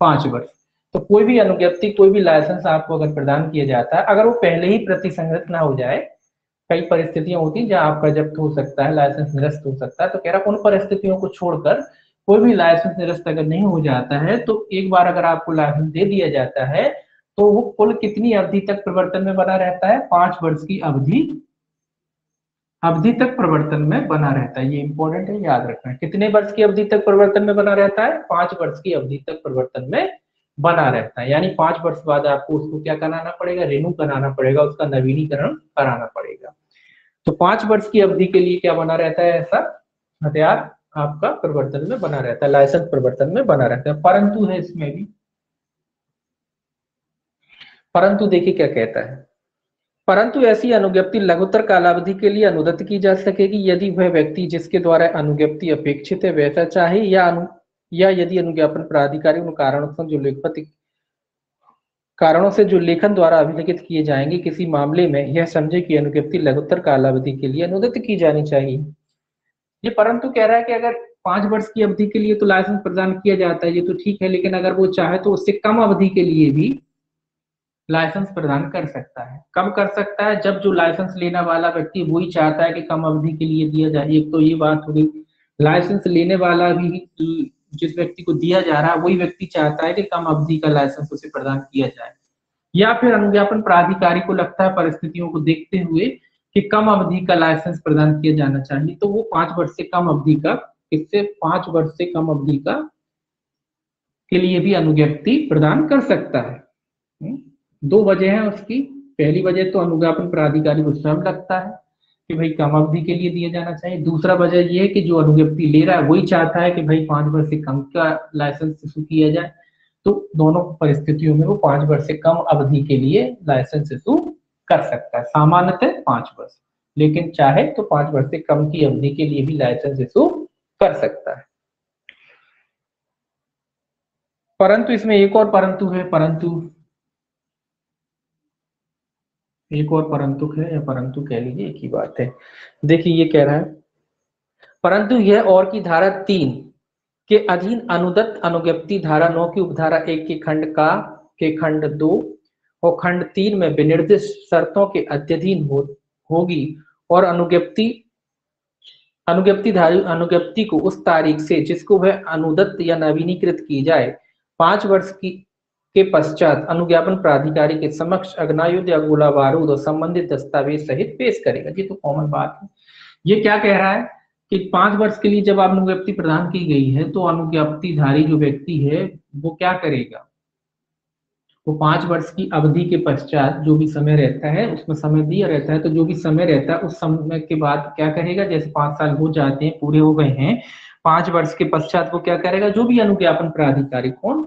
5 वर्ष। तो कोई भी अनुज्ञप्ति, कोई भी लाइसेंस आपको अगर प्रदान किया जाता है, अगर वो पहले ही प्रतिसंहृत ना हो जाए, कई परिस्थितियां होती हैं जहां आपका जब्त हो सकता है, लाइसेंस निरस्त हो सकता है, तो कह रहा उन परिस्थितियों को छोड़कर कोई भी लाइसेंस निरस्त अगर नहीं हो जाता है, तो एक बार अगर आपको लाइसेंस दे दिया जाता है, तो वो कुल कितनी अवधि तक प्रवर्तन में बना रहता है, 5 वर्ष की अवधि तक प्रवर्तन में बना रहता है। ये इंपॉर्टेंट है, याद रखना। कितने वर्ष की अवधि तक प्रवर्तन में बना रहता है, 5 वर्ष की अवधि तक प्रवर्तन में बना रहता है। यानी 5 वर्ष बाद आपको उसको क्या कराना पड़ेगा, रिन्यू कराना पड़ेगा, उसका नवीनीकरण कराना पड़ेगा। तो 5 वर्ष की अवधि के लिए क्या बना रहता है, ऐसा हथियार आपका प्रवर्तन में बना रहता है, लाइसेंस प्रवर्तन में बना रहता है। परंतु है इसमें भी, परंतु देखिए क्या कहता है, परंतु ऐसी अनुज्ञप्ति लघुतर कालावधि के लिए अनुदत्त की जा सकेगी यदि वह व्यक्ति जिसके द्वारा अनुज्ञप्ति अपेक्षित है वैसा चाहे, या यदि अनुज्ञापन प्राधिकारी उन कारणों से जो लेखन द्वारा अभिलिखित किए जाएंगे किसी मामले में यह समझे कि अनुज्ञप्ति लघुतर कालावधि के लिए अनुदत्त की जानी चाहिए। ये परंतु कह रहा है कि अगर 5 वर्ष की अवधि के लिए तो लाइसेंस प्रदान किया जाता है, ये तो ठीक है, लेकिन अगर वो चाहे तो उससे कम अवधि के लिए भी लाइसेंस प्रदान कर सकता है। कब कर सकता है, जब जो लाइसेंस लेने वाला व्यक्ति वही चाहता है कि कम अवधि के लिए दिया जाए। एक तो ये बात हो गई, लाइसेंस लेने वाला भी, जिस व्यक्ति को दिया जा रहा है वही व्यक्ति चाहता है कि कम अवधि का लाइसेंस उसे प्रदान किया जाए, या फिर अनुज्ञापन प्राधिकारी को लगता है परिस्थितियों को देखते हुए कि कम अवधि का लाइसेंस प्रदान किया जाना चाहिए, तो वो 5 वर्ष से कम अवधि का, इससे 5 वर्ष से कम अवधि का के लिए भी अनुज्ञप्ति प्रदान कर सकता है। 2 वजह है उसकी। पहली वजह तो अनुज्ञापन प्राधिकारी को स्वयं लगता है कि भाई कम अवधि के लिए दिया जाना चाहिए। दूसरा वजह यह है कि जो अनुज्ञप्ति ले रहा है वही चाहता है कि भाई 5 वर्ष से कम का लाइसेंस इशू किया जाए। तो दोनों परिस्थितियों में वो 5 वर्ष से कम अवधि के लिए लाइसेंस इशू कर सकता है। सामान्यतः 5 वर्ष, लेकिन चाहे तो 5 वर्ष से कम की अवधि के लिए भी लाइसेंस इशू कर सकता है। परंतु इसमें एक और परंतु है, एक और परंतु है, या परंतु कह लीजिए, एक ही बात है। देखिए ये कह रहा है, परंतु यह और की धारा 3 के अधीन अनुदत्त अनुज्ञप्ति धारा 9 की उपधारा 1 के खंड 2 और खंड 3 में विनिर्दिष्ट शर्तों के अध्ययन होगी, और अनुज्ञप्ति को उस तारीख से जिसको वह अनुदत्त या नवीनीकृत की जाए 5 वर्ष की के पश्चात अनुज्ञापन प्राधिकारी के समक्ष अग्नायुध या गोला बारूद और संबंधित दस्तावेज सहित पेश करेगा। ये तो कॉमन बात है। ये क्या कह रहा है कि 5 वर्ष के लिए जब अनुज्ञप्ति प्रदान की गई है तो अनुज्ञप्तिधारी जो व्यक्ति है वो क्या करेगा, वो 5 वर्ष की अवधि के पश्चात जो भी समय रहता है, उसमें समय दिया रहता है, तो जो भी समय रहता है उस समय के बाद क्या करेगा, जैसे 5 साल हो जाते हैं, पूरे हो गए हैं, 5 वर्ष के पश्चात वो क्या करेगा, जो भी अनुज्ञापन प्राधिकारी, कौन,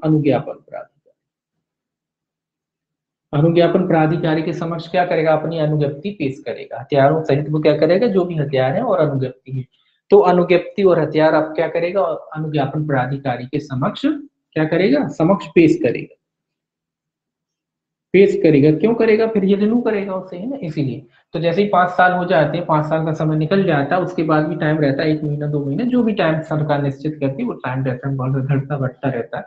अनुज्ञापन प्राधिकारी के समक्ष क्या करेगा, अपनी अनुज्ञप्ति पेश करेगा, हथियारों सहित वो क्या करेगा, जो भी हथियार है और अनुज्ञप्ति है। तो अनुज्ञप्ति और हथियार आप क्या करेगा, अनुज्ञापन प्राधिकारी के समक्ष क्या करेगा, समक्ष पेश करेगा। क्यों करेगा, फिर ये रिन्यू करेगा उससे, है ना, इसीलिए। तो जैसे ही 5 साल हो जाते हैं, 5 साल का समय निकल जाता है, उसके बाद भी टाइम रहता है, 1 महीना 2 महीने, जो भी टाइम सरकार निश्चित करती है वो टाइम रहता है, घटता बढ़ता रहता है,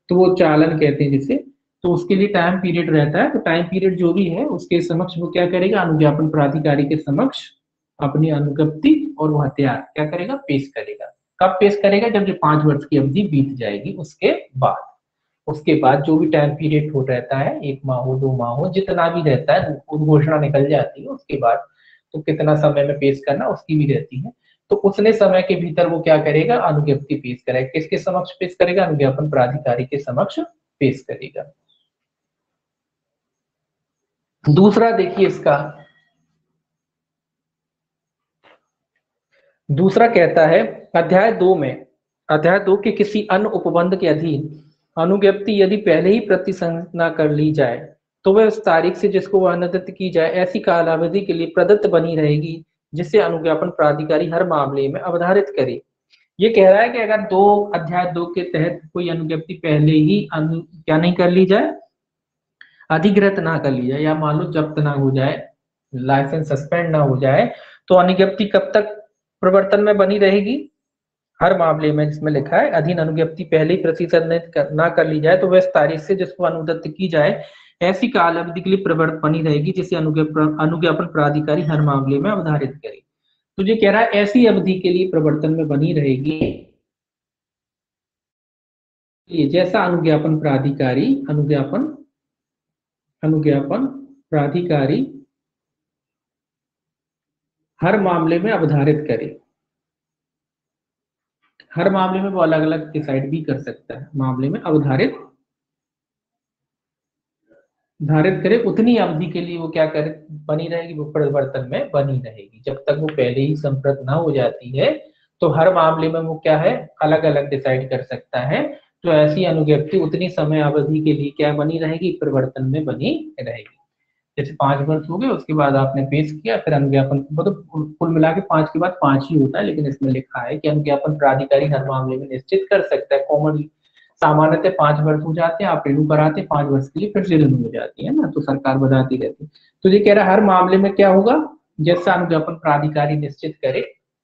तो वो चालन कहते हैं जिसे। तो उसके लिए टाइम पीरियड रहता है, तो टाइम पीरियड जो भी है उसके समक्ष वो क्या करेगा, अनुज्ञापन प्राधिकारी के समक्ष अपनी अनुज्ञप्ति और वो हथियार क्या करेगा, पेश करेगा। कब पेश करेगा, जब जो 5 वर्ष की अवधि बीत जाएगी उसके बाद जो भी टाइम पीरियड हो रहता है, 1 माह हो, 2 माह हो, जितना भी रहता है, उद्घोषणा निकल जाती है उसके बाद, तो कितना समय में पेश करना उसकी भी रहती है। तो उतने समय के भीतर वो क्या करेगा, अनुज्ञप्ति पेश करेगा। किसके समक्ष पेश करेगा, अनुज्ञापन प्राधिकारी के समक्ष पेश करेगा। दूसरा देखिए इसका, दूसरा कहता है अध्याय 2 के किसी अन्य उपबंध के अधीन अनुज्ञप्ति यदि पहले ही प्रतिसंहरना कर ली जाए तो वह उस तारीख से जिसको वह अनुदत्त की जाए ऐसी कालावधि के लिए प्रदत्त बनी रहेगी जिसे अनुज्ञापन प्राधिकारी हर मामले में अवधारित करे। ये कह रहा है कि अगर अध्याय 2 के तहत कोई अनुज्ञप्ति पहले ही क्या नहीं कर ली जाए, अधिकृत ना कर ली जाए, या मान लो जब्त ना हो जाए, लाइसेंस सस्पेंड ना हो जाए, तो अनुज्ञप्ति कब तक प्रवर्तन में बनी रहेगी? हर मामले में, जिसमें लिखा है अधीन अनुज्ञप्ति पहले ही प्रतिशत ना कर ली जाए तो वह तारीख से जिसको अनुदत्त की जाए ऐसी काल अवधि के लिए प्रवर्तन बनी रहेगी जिसे अनुज्ञापन प्राधिकारी हर मामले में अवधारित करे। तो ये कह रहा है ऐसी अवधि के लिए प्रवर्तन में बनी रहेगी जैसा अनुज्ञापन प्राधिकारी हर मामले में अवधारित करे। हर मामले में वो अलग अलग डिसाइड भी कर सकता है, मामले में अवधारित करे उतनी अवधि के लिए वो क्या करे, बनी रहेगी, वो प्रवर्तन में बनी रहेगी। जब तक वो पहले ही संप्रत ना हो जाती है तो हर मामले में वो क्या है, अलग अलग डिसाइड कर सकता है। तो ऐसी अनुज्ञप्ति उतनी समय अवधि के लिए क्या बनी रहेगी, प्रवर्तन में बनी रहेगी। जैसे 5 वर्ष हो गए, उसके बाद आपने पेश किया, फिर अनुज्ञापन, मतलब कुल मिला के 5 के बाद 5 ही होता है, लेकिन इसमें लिखा है कि अनुज्ञापन प्राधिकारी हर मामले में निश्चित कर सकता है। कॉमनली सामान्यतः 5 वर्ष हो जाते हैं, आप रिन्यू कराते 5 वर्ष के लिए, फिर से रिन्यू हो जाती है ना, तो सरकार बताती रहती है। तो ये कह रहा है हर मामले में क्या होगा, जैसा अनुज्ञापन प्राधिकारी निश्चित करे।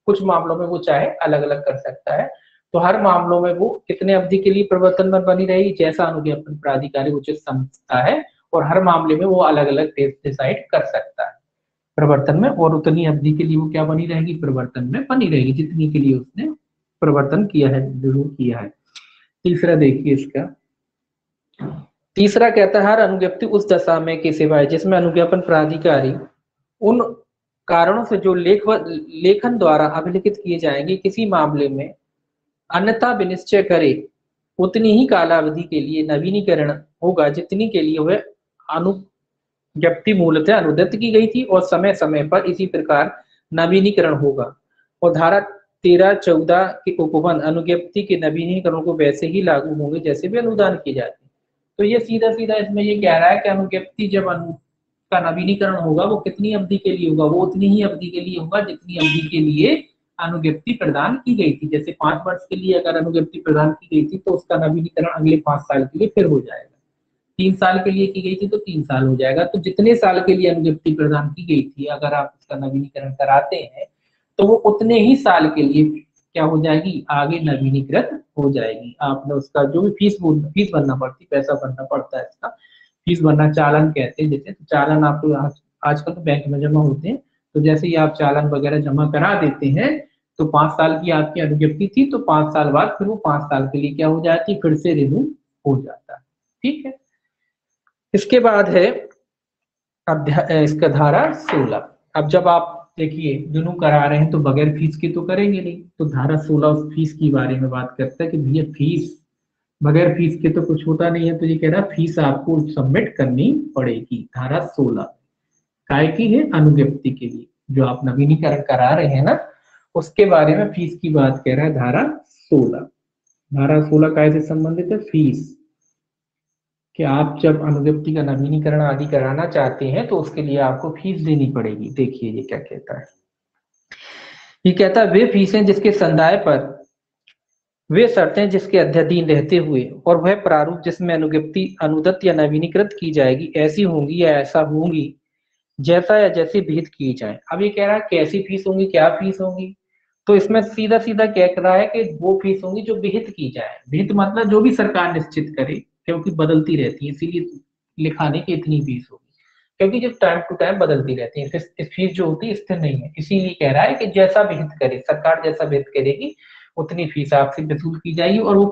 कुछ मामलों में वो चाहे अलग अलग कर सकता है। तो हर मामलों में वो कितने अवधि के लिए प्रवर्तन में बनी रहेगी, जैसा अनुज्ञापन प्राधिकारी उचित समझता है, और हर मामले में वो अलग अलग डिसाइड कर सकता है प्रवर्तन में, और उतनी अवधि के लिए वो क्या बनी रहेगी, प्रवर्तन में बनी रहेगी जितनी के लिए उसने प्रवर्तन किया है, जरूर किया है। तीसरा देखिए इसका, तीसरा कहता है हर अनुज्ञप्ति उस दशा में के सिवाय जिसमें अनुज्ञापन प्राधिकारी उन कारणों से जो लेखन द्वारा अभिलिखित किए जाएंगे किसी मामले में अन्यथा विनिश्चय करे, उतनी ही कालावधि के लिए नवीनीकरण होगा जितनी के लिए वह अनुज्ञप्ति मूलतः अनुदत्त की गई थी, और समय समय पर इसी प्रकार नवीनीकरण होगा। और धारा 13-14 के उपबंध अनुज्ञप्ति के नवीनीकरण को वैसे ही लागू होंगे जैसे भी अनुदान किए जाते हैं। तो ये सीधा सीधा इसमें ये कह रहा है कि अनुज्ञप्ति जब का नवीनीकरण होगा वो कितनी अवधि के लिए होगा, वो उतनी ही अवधि के लिए होगा जितनी अवधि के लिए अनुज्ञप्ति प्रदान की गई थी। जैसे 5 वर्ष के लिए अगर अनुज्ञप्ति प्रदान की गई थी तो उसका नवीनीकरण अगले 5 साल के लिए फिर हो जाएगा। 3 साल के लिए की गई थी तो 3 साल हो जाएगा। तो जितने साल के लिए अनुज्ञप्ति प्रदान की गई थी अगर आप उसका नवीनीकरण कराते हैं तो वो उतने ही साल के लिए क्या हो जाएगी, आगे नवीनीकृत हो जाएगी। आपने उसका जो भी फीस भरना पड़ती, पैसा भरना पड़ता है, इसका फीस भरना चालान कहते हैं जैसे, तो चालान आपको आजकल तो बैंक में जमा होते हैं, तो जैसे ही आप चालान वगैरह जमा करा देते हैं तो 5 साल की आपकी अनुज्ञप्ति थी, तो 5 साल बाद फिर वो 5 साल के लिए क्या हो जाती है, फिर से रिन्यू हो जाता है। ठीक है, इसके बाद है इसका धारा 16। अब जब आप देखिए रिन्यू करा रहे हैं तो बगैर फीस के तो करेंगे नहीं, तो धारा 16 उस फीस के बारे में बात करता है कि भैया फीस, बगैर फीस के तो कुछ होता नहीं है। तो ये कह रहा है फीस आपको सबमिट करनी पड़ेगी। धारा 16 काय की है, अनुज्ञप्ति के लिए जो आप नवीनीकरण करा रहे हैं ना, उसके बारे में फीस की बात कह रहा है धारा 16। धारा 16 काय से संबंधित है, फीस, कि आप जब अनुज्ञप्ति का नवीनीकरण आदि कराना चाहते हैं तो उसके लिए आपको फीस देनी पड़ेगी। देखिए ये क्या कहता है, ये कहता है वे फीसें जिसके संदाय पर वे शर्तें जिसके अध्याधीन रहते हुए और वह प्रारूप जिसमें अनुज्ञप्ति अनुदत्त या नवीनीकृत की जाएगी ऐसी होंगी या ऐसा होंगी जैसा या जैसी विहित की जाए। अब ये कह रहा है कैसी फीस होंगी, क्या फीस होंगी, तो इसमें सीधा सीधा कह रहा है कि वो फीस होंगी जो विहित की जाए। विहित मतलब जो भी सरकार निश्चित करे, क्योंकि बदलती रहती है इसीलिए लिखा नहीं कि इतनी फीस होगी, क्योंकि जब टाइम टू टाइम बदलती रहती है, फीस जो होती है स्थिर नहीं है। इसीलिए कह रहा है कि जैसा विहित करे, सरकार जैसा विहित करेगी उतनी फीस आपसे वसूल की जाएगी, और वो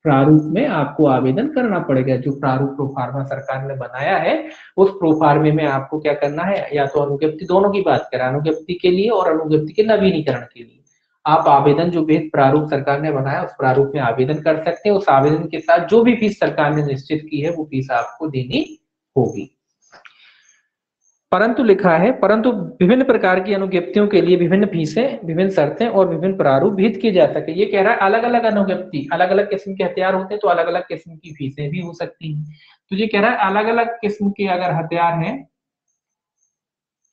प्रारूप में आपको आवेदन करना पड़ेगा। जो प्रारूप प्रोफार्मा सरकार ने बनाया है उस प्रोफार्मे में आपको क्या करना है, या तो अनुज्ञप्ति, दोनों की बात करें, अनुज्ञप्ति के लिए और अनुज्ञप्ति के नवीनीकरण के लिए आप आवेदन जो विहित प्रारूप सरकार ने बनाया उस प्रारूप में आवेदन कर सकते हैं। उस आवेदन के साथ जो भी फीस सरकार ने निश्चित की है वो फीस आपको देनी होगी। परंतु लिखा है, परंतु विभिन्न प्रकार की अनुज्ञप्तियों के लिए विभिन्न फीसें, विभिन्न शर्तें और विभिन्न प्रारूप विहित किए जा सके। ये कह रहा है अलग अलग अनुज्ञप्ति, अलग अलग किस्म के हथियार होते हैं तो अलग अलग किस्म की फीसें भी हो सकती हैं। तो ये कह रहा है अलग अलग किस्म के अगर हथियार हैं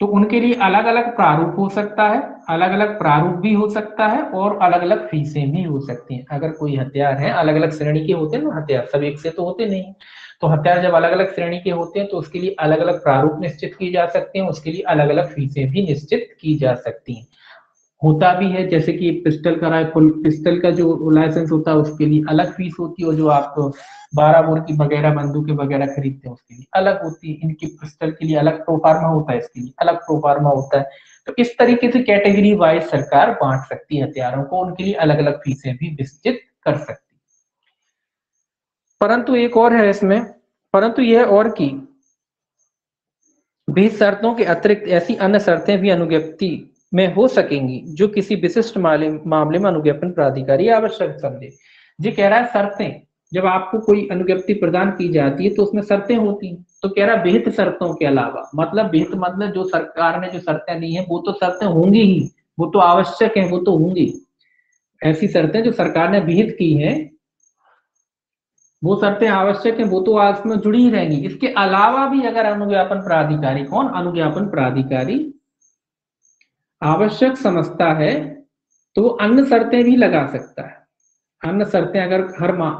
तो उनके लिए अलग अलग प्रारूप हो सकता है, अलग अलग प्रारूप भी हो सकता है, और अलग अलग फीसें भी हो सकती हैं। अगर कोई हथियार है, अलग अलग श्रेणी के होते हैं ना हथियार, सब एक से तो होते नहीं, तो हथियार जब अलग अलग श्रेणी के होते हैं तो उसके लिए अलग अलग प्रारूप निश्चित किए जा सकते हैं, उसके लिए अलग अलग फीसें भी निश्चित की जा सकती हैं। होता भी है, जैसे कि पिस्टल का राइफल, पिस्टल का जो लाइसेंस होता है उसके लिए अलग फीस होती है, और जो आप 12 बोर की वगैरह बंदूकें वगैरह खरीदते हैं उसके लिए अलग होती है। इनकी पिस्टल के लिए अलग प्रोफार्मा होता है, इसके लिए अलग प्रोफार्मा होता है। तो इस तरीके से कैटेगरी वाइज सरकार बांट सकती है हथियारों को, उनके लिए अलग अलग फीसें भी निश्चित कर सकती है। परंतु एक और है इसमें, परंतु यह और की 20 शर्तों के अतिरिक्त ऐसी अन्य शर्तें भी अनुज्ञप्ति में हो सकेंगी जो किसी विशिष्ट मामले में अनुज्ञापन प्राधिकारी आवश्यक समझे। जी कह रहा है शर्तें, जब आपको कोई अनुज्ञप्ति प्रदान की जाती है तो उसमें शर्तें होती हैं, तो कह रहा है विहित शर्तों के अलावा, मतलब विहित मतलब जो सरकार ने जो शर्तें दी हैं वो तो शर्तें होंगी ही, वो तो आवश्यक है, वो तो होंगी। ऐसी शर्तें जो सरकार ने विहित की हैं वो शर्तें आवश्यक है, वो तो आपस में जुड़ी ही रहेंगी। इसके अलावा भी अगर अनुज्ञापन प्राधिकारी, कौन अनुज्ञापन प्राधिकारी आवश्यक समझता है तो वो अन्य शर्तें भी लगा सकता है। अन्य शर्तें अगर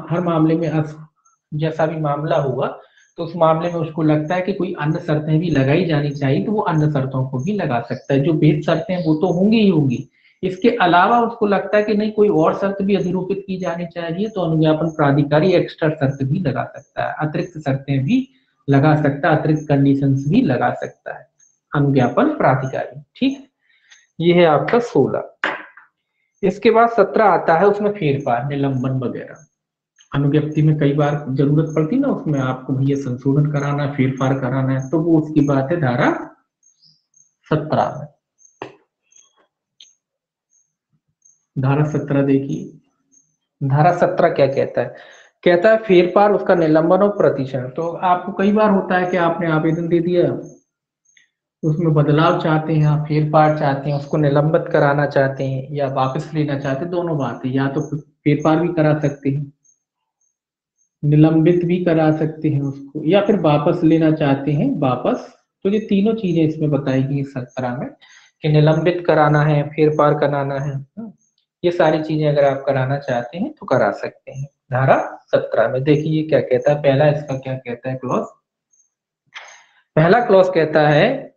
हर मामले में जैसा भी मामला हुआ तो उस मामले में उसको लगता है कि कोई अन्य शर्तें भी लगाई जानी चाहिए तो वो अन्य शर्तों को भी लगा सकता है। जो विहित शर्तें हैं वो तो होंगी ही होंगी, इसके अलावा उसको लगता है कि नहीं कोई और शर्त भी अधिरूपित की जानी चाहिए तो अनुज्ञापन प्राधिकारी एक्स्ट्रा शर्त भी लगा सकता है, अतिरिक्त शर्तें भी लगा सकता है, अतिरिक्त कंडीशंस भी लगा सकता है अनुज्ञापन प्राधिकारी। ठीक, ये है आपका 16। इसके बाद 17 आता है, उसमें फेरफार निलंबन वगैरह। अनुज्ञप्ति में कई बार जरूरत पड़ती ना, उसमें आपको भैया संशोधन कराना है, फेरफार कराना है, तो वो उसकी बात है धारा 17 में। धारा 17 देखिए, धारा 17 क्या कहता है, कहता है फेरफार उसका निलंबन और प्रतिशत। तो आपको कई बार होता है कि आपने आवेदन दे दिया, उसमें बदलाव चाहते हैं, आप फेरफार चाहते हैं, उसको निलंबित कराना चाहते हैं या वापस लेना चाहते हैं, दोनों बात है। या तो फेरफार भी करा सकते हैं, निलंबित भी करा सकते हैं उसको, या फिर वापस लेना चाहते हैं वापस। तो ये तीनों चीजें इसमें बताई गई 17 में कि निलंबित कराना है, फेरफार कराना है, ये सारी चीजें अगर आप कराना चाहते हैं तो करा सकते हैं। धारा 17 में देखिए क्या कहता है, पहला इसका क्या कहता है क्लॉज, पहला क्लॉज कहता है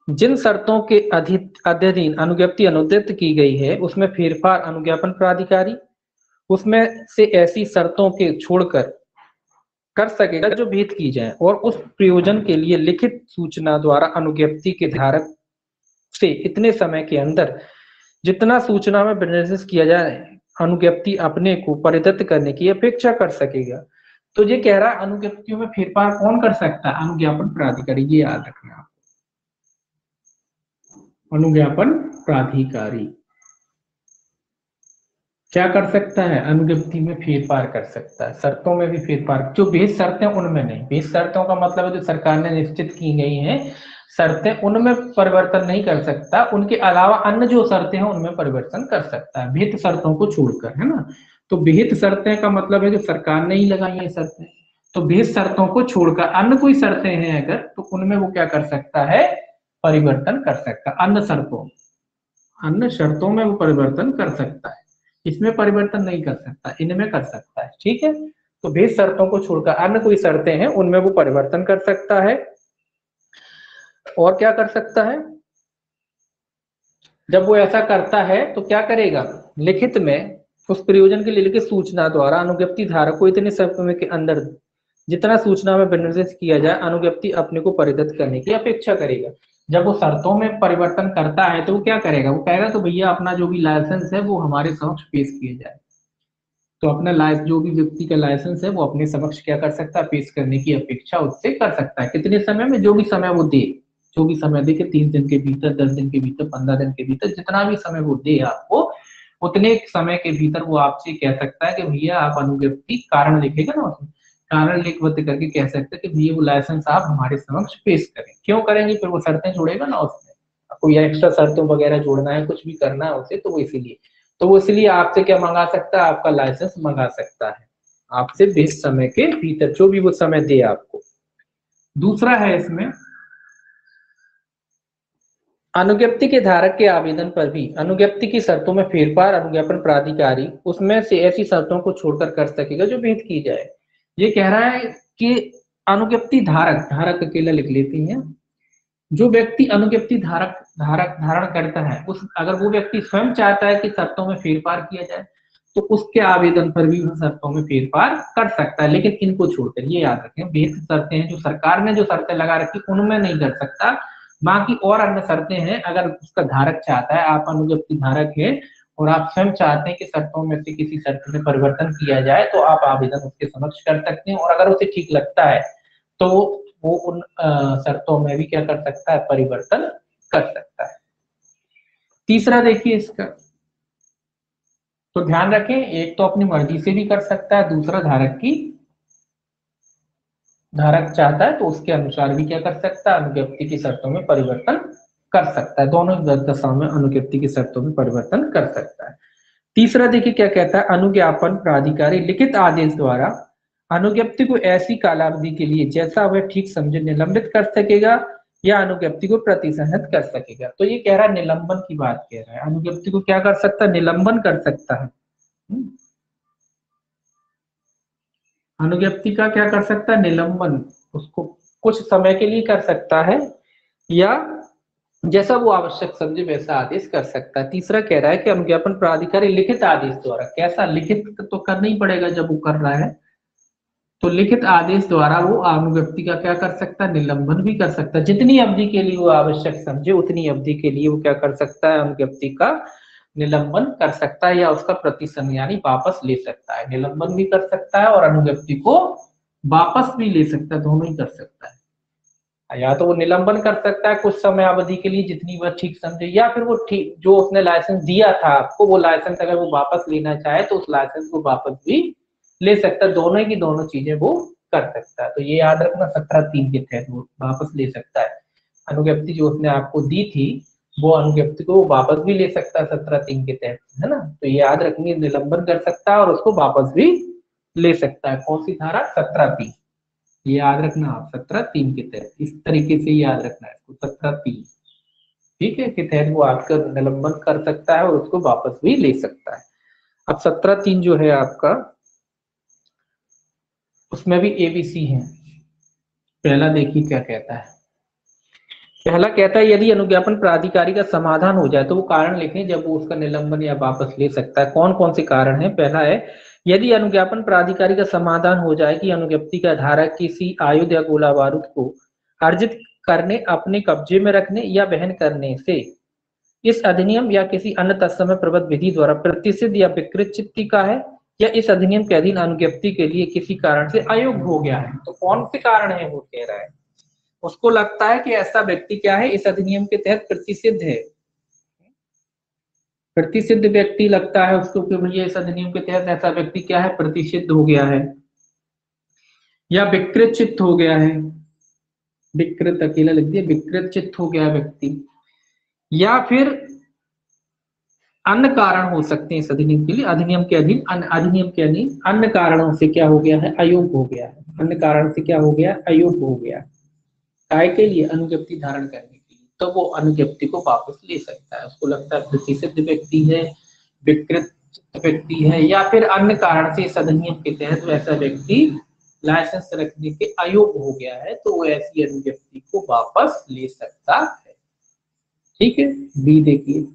जिन शर्तों के अधीन अनुज्ञप्ति अनुद्धित की गई है उसमें फेरफार अनुज्ञापन प्राधिकारी उसमें से ऐसी शर्तों के छोड़कर कर सकेगा जो विहित की जाए, और उस प्रयोजन के लिए लिखित सूचना द्वारा अनुज्ञप्ति के धारक से इतने समय के अंदर जितना सूचना में विनिर्देश किया जाए अनुज्ञप्ति अपने को परिदत्त करने की अपेक्षा कर सकेगा। तो ये कह रहा है अनुज्ञप्तियों में फेरफार कौन कर सकता है, अनुज्ञापन प्राधिकारी, ये याद रखना। अनुज्ञापन प्राधिकारी क्या कर सकता है, अनुज्ञप्ति में फेरफार कर सकता है, शर्तों में भी फेरफार, जो विहित शर्तें उनमें नहीं। विहित शर्तों का मतलब है जो सरकार ने निश्चित की गई हैं शर्तें, उनमें परिवर्तन नहीं कर सकता, उनके अलावा अन्य जो शर्तें हैं उनमें परिवर्तन कर सकता है, विहित शर्तों को छोड़कर, है ना। तो विहित शर्तें का मतलब है जो सरकार ने ही लगाई है शर्तें, तो विहित शर्तों को छोड़कर अन्य कोई शर्तें हैं अगर, तो उनमें वो क्या कर सकता है, परिवर्तन कर सकता है। अन्य शर्तों में वो परिवर्तन कर सकता है, इसमें परिवर्तन नहीं कर सकता, इनमें कर सकता है। ठीक है, तो विहित शर्तों को छोड़कर अन्य कोई शर्तें हैं उनमें वो परिवर्तन कर सकता है। और क्या कर सकता है, जब वो ऐसा करता है तो क्या करेगा, लिखित में उस प्रयोजन के लिए लिखित सूचना द्वारा अनुज्ञप्ति धारक को इतने समय के अंदर जितना सूचना में विनिर्देश किया जाए अनुज्ञप्ति अपने को परिदत्त करने की अपेक्षा करेगा। जब वो शर्तों में परिवर्तन करता है तो वो क्या करेगा, वो कहेगा तो भैया अपना जो भी लाइसेंस है वो हमारे समक्ष पेश किया जाए। तो अपना जो भी व्यक्ति का लाइसेंस है वो अपने समक्ष क्या कर सकता है, पेश करने की अपेक्षा उससे कर सकता है। कितने समय में, जो भी समय वो दे, जो भी समय दे कि 3 दिन के भीतर, 10 दिन के भीतर, 15 दिन के भीतर, जितना भी समय वो दे आपको, उतने समय के भीतर वो आपसे कह सकता है कि भैया आप अनुज्ञप्ति कारण लिखेगा ना, उसमें कारण लिखबद्ध करके कह सकते हैं कि भैया वो लाइसेंस आप हमारे समक्ष पेश करें। क्यों करेंगे, फिर वो शर्तें जोड़ेगा ना उसमें, कोई एक्स्ट्रा शर्तों वगैरह जोड़ना है, कुछ भी करना है उसे, तो वो इसीलिए, तो वो इसलिए आपसे क्या मंगा सकता है, आपका लाइसेंस मंगा सकता है आपसे 20 समय के भीतर, जो भी वो समय दे आपको। दूसरा है इसमें, अनुज्ञप्ति के धारक के आवेदन पर भी अनुज्ञप्ति की शर्तों में फेरफार अनुज्ञापन प्राधिकारी उसमें से ऐसी शर्तों को छोड़कर कर सकेगा जो विहित की जाए। ये कह रहा है कि अनुज्ञप्ति धारक, धारक अकेला लिख लेते हैं। जो व्यक्ति अनुज्ञप्ति धारक धारक धारण करता है, उस अगर वो व्यक्ति स्वयं चाहता है कि शर्तों में फेरफार किया जाए तो उसके आवेदन पर भी वह शर्तों में फेरफार कर सकता है, लेकिन इनको छोड़कर, ये याद रखें, बेहद शर्तें हैं जो सरकार ने जो शर्तें लगा रखी उनमें नहीं कर सकता। बाकी और अन्य शर्तें हैं, अगर उसका धारक चाहता है, आप अनुज्ञप्ति धारक है और आप स्वयं चाहते हैं कि शर्तों में से किसी शर्त में परिवर्तन किया जाए तो आप आवेदन उसके समक्ष कर सकते हैं, और अगर उसे ठीक लगता है तो वो उन शर्तों में भी क्या कर सकता है, परिवर्तन कर सकता है। तीसरा देखिए इसका, तो ध्यान रखें, एक तो अपनी मर्जी से भी कर सकता है, दूसरा धारक चाहता है तो उसके अनुसार भी क्या कर सकता है, अनुज्ञप्ति की शर्तों में परिवर्तन कर सकता है। दोनों दशाओं में अनुज्ञप्ति की शर्तों में परिवर्तन कर सकता है। तीसरा देखिए क्या कहता है, अनुज्ञापन प्राधिकारी लिखित आदेश द्वारा अनुज्ञप्ति को ऐसी कालावधि के लिए जैसा वह ठीक समझे निलंबित कर सकेगा या अनुज्ञप्ति को प्रतिशत कर सकेगा। तो ये कह रहा है निलंबन की बात कह रहा है, अनुज्ञप्ति को क्या कर सकता है, निलंबन कर सकता है। अनुज्ञप्ति का क्या कर सकता है, निलंबन, उसको कुछ समय के लिए कर सकता है या जैसा वो आवश्यक समझे वैसा आदेश कर सकता है। तीसरा कह रहा है कि अनुज्ञापन प्राधिकारी लिखित आदेश द्वारा, कैसा, लिखित तो करना ही पड़ेगा जब वो कर रहा है, तो लिखित आदेश द्वारा वो अनुज्ञप्ति का क्या कर सकता है, निलंबन भी कर सकता है। जितनी अवधि के लिए वो आवश्यक समझे उतनी अवधि के लिए वो क्या कर सकता है, अनुज्ञप्ति का निलंबन कर सकता है या उसका प्रतिशत यानी वापस ले सकता है। निलंबन भी कर सकता है और अनुज्ञप्ति को वापस भी ले सकता है, दोनों ही कर सकता है। या तो वो निलंबन कर सकता है कुछ समय अवधि के लिए जितनी वह ठीक समझे, या फिर वो ठीक जो उसने लाइसेंस दिया था आपको, वो लाइसेंस अगर वो वापस लेना चाहे तो उस लाइसेंस को वापस भी ले सकता है। दोनों की दोनों चीजें वो कर सकता है। तो ये याद रखना 17(3) के तहत वो वापस ले सकता है। अनुज्ञप्ति जो उसने आपको दी थी वो अनुज्ञप्ति को वापस भी ले सकता है 17(3) के तहत, है ना। तो ये याद रखनी, निलंबन कर सकता है और उसको वापस भी ले सकता है। कौन सी धारा, 17(3), ये याद रखना आप, 17(3) के तहत, इस तरीके से याद रखना है इसको, 17(3), ठीक है, के तहत वो आपका निलंबन कर सकता है और उसको वापस भी ले सकता है। अब 17(3) जो है आपका, उसमें भी एबीसी है। पहला देखिए क्या कहता है, पहला कहता है यदि अनुज्ञापन प्राधिकारी का समाधान हो जाए तो वो कारण लिखें जब वो उसका निलंबन या वापस ले सकता है। कौन कौन से कारण है, पहला है यदि अनुज्ञापन प्राधिकारी का समाधान हो जाए कि अनुज्ञप्ति का धारक किसी आयुध या गोला बारूद को अर्जित करने, अपने कब्जे में रखने या वहन करने से इस अधिनियम या किसी अन्य तत्समय प्रबद्ध विधि द्वारा प्रतिषिद्ध या विकृत चित्ती का है या इस अधिनियम के अधीन अनुज्ञप्ति के लिए किसी कारण से अयोग्य हो गया है। तो कौन से कारण है वो कह रहा है, उसको लगता है कि ऐसा व्यक्ति क्या है, इस अधिनियम के तहत प्रतिषिद्ध है, प्रतिषिद्ध व्यक्ति लगता है उसको कि भैया इस अधिनियम के तहत ऐसा व्यक्ति क्या है, प्रतिषिद्ध हो गया है या विकृत चित्त हो गया है, विकृत अकेला लिख दिया, विकृत चित्त हो गया व्यक्ति, या फिर अन्य कारण हो सकते हैं इस अधिनियम के लिए, अधिनियम के अधीन, अधिनियम के अधीन अन्य कारणों से क्या हो गया है, अयोग्य हो गया है, अन्य कारण से क्या हो गया, अयोग्य हो गया, काय के लिए, अनुज्ञप्ति धारण करने के लिए, तो वो अनुज्ञप्ति को वापस ले सकता है। उसको लगता है प्रतिषिद्ध व्यक्ति है, विकृत व्यक्ति है या फिर अन्य कारण से इस अधिनियम के तहत वैसा व्यक्ति लाइसेंस रखने के अयोग्य हो गया है, तो वो ऐसी अनुज्ञप्ति को वापस ले सकता है। ठीक है, बी देखिए,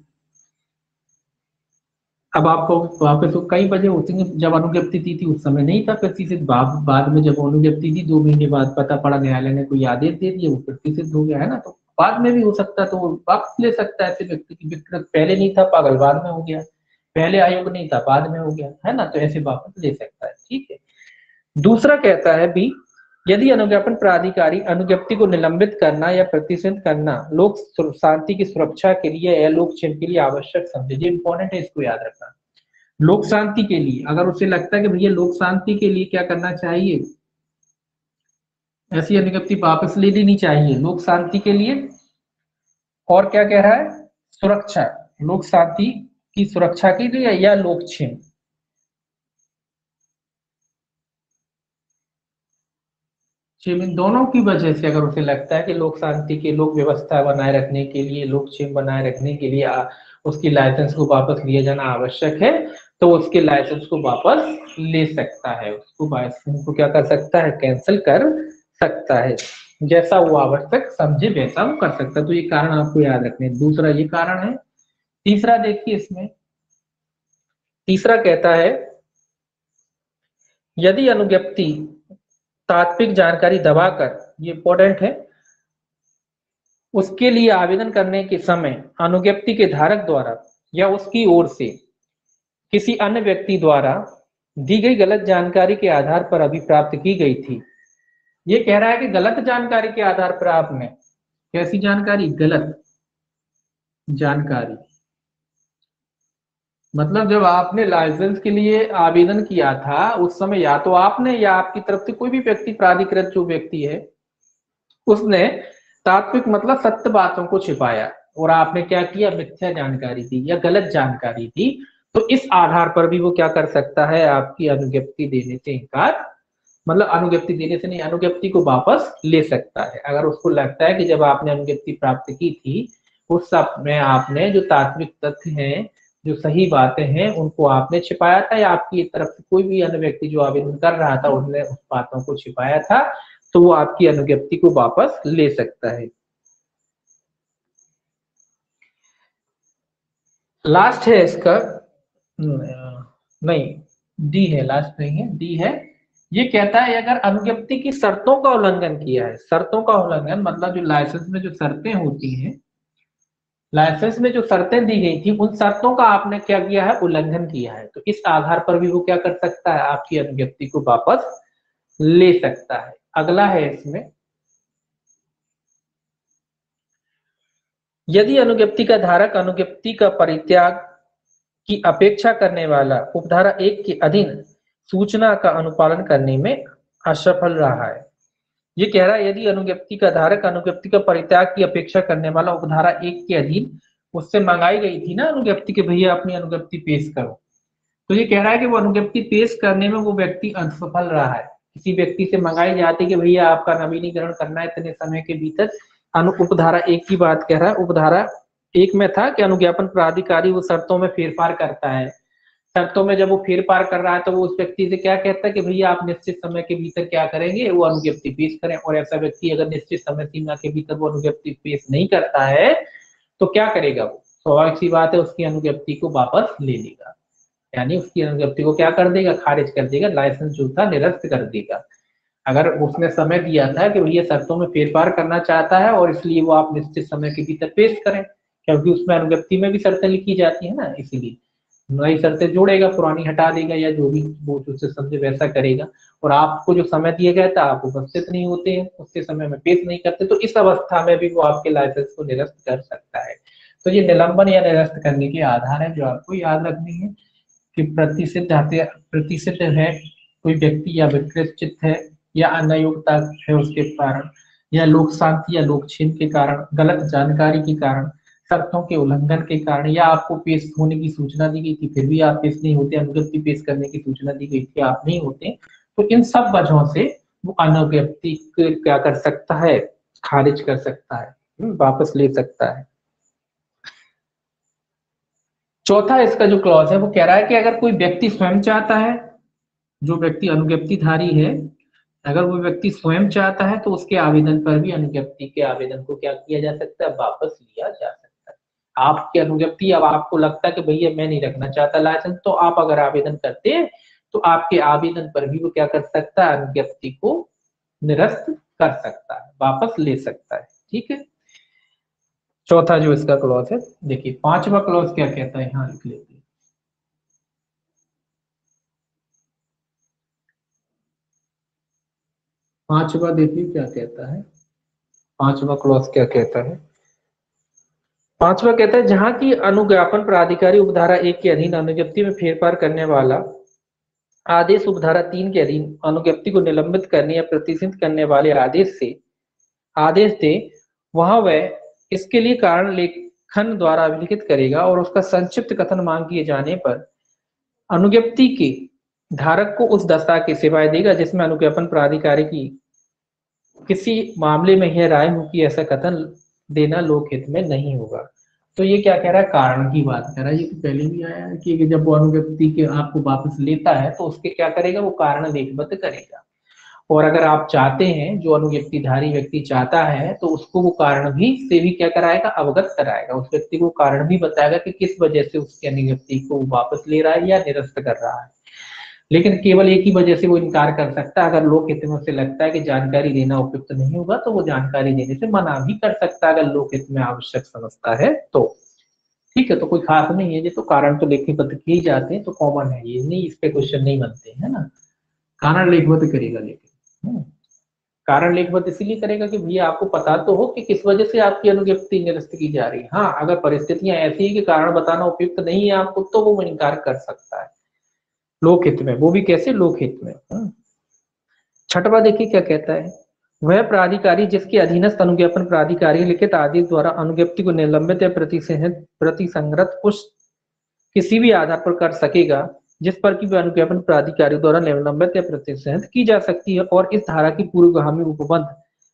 अब आपको वापस तो कई वजह होती है, जब अनुज्ञप्ति दी थी उस समय नहीं था प्रतिषिद्ध, बाद में जब अनुज्ञप्ति दी 2 महीने बाद पता पड़ा न्यायालय ने कोई आदेश दे दिया, वो प्रतिषिद्ध हो गया है ना, तो बाद में भी हो सकता है, तो वो वापस ले सकता है। ऐसे व्यक्ति की विकृत पहले नहीं था, पागल बाद में हो गया, पहले अयोग्य नहीं था बाद में हो गया, है ना, तो ऐसे वापस ले सकता है। ठीक है, दूसरा कहता है भी, यदि अनुज्ञापन प्राधिकारी अनुज्ञप्ति को निलंबित करना या प्रतिषिद्ध करना लोक शांति की सुरक्षा के लिए या लोक क्षेम के लिए आवश्यक समझे, ये इंपॉर्टेंट है, इसको याद रखना। लोक शांति के लिए, अगर उसे लगता है कि भैया लोक शांति के लिए क्या करना चाहिए, ऐसी अनुज्ञप्ति वापस ले लेनी चाहिए लोक शांति के लिए, और क्या कह रहा है, सुरक्षा, लोक शांति की सुरक्षा के लिए या लोक क्षेम, इन दोनों की वजह से अगर उसे लगता है कि लोक शांति के, लोक व्यवस्था बनाए रखने के लिए, लोक क्षेम बनाए रखने के लिए उसकी लाइसेंस को वापस लिया जाना आवश्यक है, तो उसके लाइसेंस को वापस ले सकता है, उसको लाइसेंस को क्या कर सकता है, कैंसिल कर सकता है, जैसा वो आवश्यक समझे वैसा वो कर सकता है। तो ये कारण आपको याद रखने हैं। दूसरा ये कारण है। तीसरा देखिए इसमें, तीसरा कहता है यदि अनुज्ञप्ति तात्विक जानकारी दबाकर, ये इंपॉर्टेंट है, उसके लिए आवेदन करने के समय अनुज्ञप्ति के धारक द्वारा या उसकी ओर से किसी अन्य व्यक्ति द्वारा दी गई गलत जानकारी के आधार पर अभिप्राप्त की गई थी। ये कह रहा है कि गलत जानकारी के आधार पर आपने, कैसी जानकारी, गलत जानकारी, मतलब जब आपने लाइसेंस के लिए आवेदन किया था उस समय या तो आपने या आपकी तरफ से कोई भी व्यक्ति, प्राधिकृत जो व्यक्ति है, उसने तात्विक मतलब सत्य बातों को छिपाया और आपने क्या किया, मिथ्या जानकारी दी या गलत जानकारी दी, तो इस आधार पर भी वो क्या कर सकता है, आपकी अनुज्ञप्ति देने से इनकार, मतलब अनुज्ञप्ति देने से नहीं, अनुज्ञप्ति को वापस ले सकता है। अगर उसको लगता है कि जब आपने अनुज्ञप्ति प्राप्त की थी उस समय आपने जो तात्विक तथ्य हैं, जो सही बातें हैं, उनको आपने छिपाया था या आपकी तरफ से कोई भी अन्य व्यक्ति जो आवेदन कर रहा था उसने उस बातों को छिपाया था, तो वो आपकी अनुज्ञप्ति को वापस ले सकता है। लास्ट है इसका, नहीं डी है, लास्ट नहीं है, डी है। ये कहता है अगर अनुज्ञप्ति की शर्तों का उल्लंघन किया है, शर्तों का उल्लंघन मतलब जो लाइसेंस में जो शर्तें होती हैं, लाइसेंस में जो शर्तें दी गई थी उन शर्तों का आपने क्या किया है, उल्लंघन किया है, तो इस आधार पर भी वो क्या कर सकता है, आपकी अनुज्ञप्ति को वापस ले सकता है। अगला है इसमें, यदि अनुज्ञप्ति का धारक अनुज्ञप्ति का परित्याग की अपेक्षा करने वाला उपधारा 1 के अधीन सूचना का अनुपालन करने में असफल रहा है। ये कह रहा है यदि अनुज्ञप्ति का धारक अनुज्ञप्ति का परित्याग की अपेक्षा करने वाला उपधारा 1 के अधीन, उससे मंगाई गई थी ना अनुज्ञप्ति के भैया अपनी अनुज्ञप्ति पेश करो, तो ये कह रहा है कि वो अनुज्ञप्ति पेश करने में वो व्यक्ति असफल रहा है। किसी व्यक्ति से मंगाई जाती कि भैया आपका नवीनीकरण करना है इतने समय के भीतर, उपधारा 1 की बात कह रहा है। उपधारा 1 में था कि अनुज्ञापन प्राधिकारी वो शर्तों में फेरफार करता है, शर्तों में जब वो फेरफार कर रहा है तो वो उस व्यक्ति से क्या कहता है कि भैया आप निश्चित समय के भीतर क्या करेंगे, वो अनुज्ञप्ति पेश करें। और ऐसा व्यक्ति अगर निश्चित समय सीमा के भीतर वो अनुज्ञप्ति पेश नहीं करता है तो क्या करेगा, वो स्वाभाविक सी बात है उसकी अनुज्ञप्ति को वापस ले लेगा, यानी उसकी अनुज्ञप्ति को क्या कर देगा, खारिज कर देगा, लाइसेंस जो था निरस्त कर देगा। अगर उसने समय दिया था कि भैया शर्तों में फेरफार करना चाहता है और इसलिए वो आप निश्चित समय के भीतर पेश करें, क्योंकि उसमें अनुज्ञप्ति में भी शर्तें लिखी जाती है ना, इसीलिए नई शर्तें जोड़ेगा, पुरानी हटा देगा या जो भी वो उससे समझे वैसा करेगा। और आपको जो समय दिया गया था आप उपस्थित नहीं होते हैं, उसके समय में पेश नहीं करते, तो इस अवस्था में भी वो आपके लाइसेंस को निरस्त कर सकता है। तो ये निलंबन या निरस्त करने के आधार है जो आपको याद रखनी है कि प्रतिसिद्ध है, कोई व्यक्ति या विकृत चित्त है या अनयोग्यता है उसके कारण, या लोक शांति या लोक क्षेम के कारण, गलत जानकारी के कारण, शर्तों के उल्लंघन के कारण, या आपको पेश होने की सूचना दी गई थी फिर भी आप पेश नहीं होते, अनुज्ञप्ति पेश करने की सूचना दी गई थी आप नहीं होते, तो इन सब वजहों से वो अनुज्ञप्ति क्या कर सकता है, खारिज कर सकता है, वापस ले सकता है। चौथा इसका जो क्लॉज है वो कह रहा है कि अगर कोई व्यक्ति स्वयं चाहता है, जो व्यक्ति अनुज्ञप्तिधारी है, अगर वो व्यक्ति स्वयं चाहता है तो उसके आवेदन पर भी अनुज्ञप्ति के आवेदन को क्या किया जा सकता है, वापस लिया जा सकता है। आपकी अनुज्ञप्ति, अब आपको लगता है कि भैया मैं नहीं रखना चाहता लाइसेंस, तो आप अगर आवेदन करते हैं तो आपके आवेदन पर भी वो क्या कर सकता है, अनुज्ञप्ति को निरस्त कर सकता है, वापस ले सकता है। ठीक है, चौथा जो इसका क्लॉज है। देखिए पांचवा क्लॉज क्या कहता है, यहाँ लिख लेते हैं। पांचवा देखिए क्या कहता है, पांचवा क्लॉज क्या कहता है। पांचवा कहता है जहां की अनुज्ञापन प्राधिकारी उपधारा 1 के अधीन अनुज्ञप्ति में फेरफार करने वाला आदेश उपधारा 3 के अधीन अनुज्ञप्ति को निलंबित करने या प्रतिष्ठित करने वाले आदेश दे, वहां वह इसके लिए कारण लेखन द्वारा अभिलिखित करेगा और उसका संक्षिप्त कथन मांग किए जाने पर अनुज्ञप्ति के धारक को उस दस्ता की सेवाएं देगा जिसमें अनुज्ञापन प्राधिकारी की किसी मामले में यह राय हो कि ऐसा कथन देना लोकहित में नहीं होगा। तो ये क्या कह रहा है, कारण की बात कर रहा है। ये तो पहले भी आया है कि जब वो अनुज्ञप्ति के आपको वापस लेता है तो उसके क्या करेगा, वो कारण लेखबद्ध करेगा और अगर आप चाहते हैं, जो अनुज्ञप्तिधारी व्यक्ति चाहता है, तो उसको वो कारण भी से भी क्या कराएगा, अवगत कराएगा, उस व्यक्ति को कारण भी बताएगा कि किस वजह से उसकी अनुज्ञप्ति को वापस ले रहा है या निरस्त कर रहा है। लेकिन केवल एक ही वजह से वो इनकार कर सकता है, अगर लोक हित में उसे लगता है कि जानकारी देना उपयुक्त नहीं होगा तो वो जानकारी देने से मना भी कर सकता है, अगर लोक हित में आवश्यक समझता है तो। ठीक है, तो कोई खास नहीं है, ये तो कारण तो लेखीबद्ध किए जाते हैं, तो कॉमन है ये, नहीं इस पे क्वेश्चन नहीं बनते है ना। कारण लेखबद्ध करेगा, लेकिन कारण लेखबद्ध इसीलिए करेगा कि भैया आपको पता तो हो कि किस वजह से आपकी अनुज्ञप्ति निरस्त की जा रही है। हाँ, अगर परिस्थितियां ऐसी है कि कारण बताना उपयुक्त नहीं है आपको, तो वो इनकार कर सकता है लोकहित में, वो भी कैसे, लोकहित में। छठवां देखिए क्या कहता है, वह प्राधिकारी जिसके अधीनस्थ अनुज्ञापन प्राधिकारी लिखित आदेश द्वारा अनुज्ञप्ति को निलंबित या प्रतिसंहृत उस किसी भी आधार पर कर सकेगा जिस पर की अनुज्ञापन प्राधिकारी द्वारा निलंबित या प्रतिसंहृत की जा सकती है, और इस धारा की पूर्वगामी उपबंध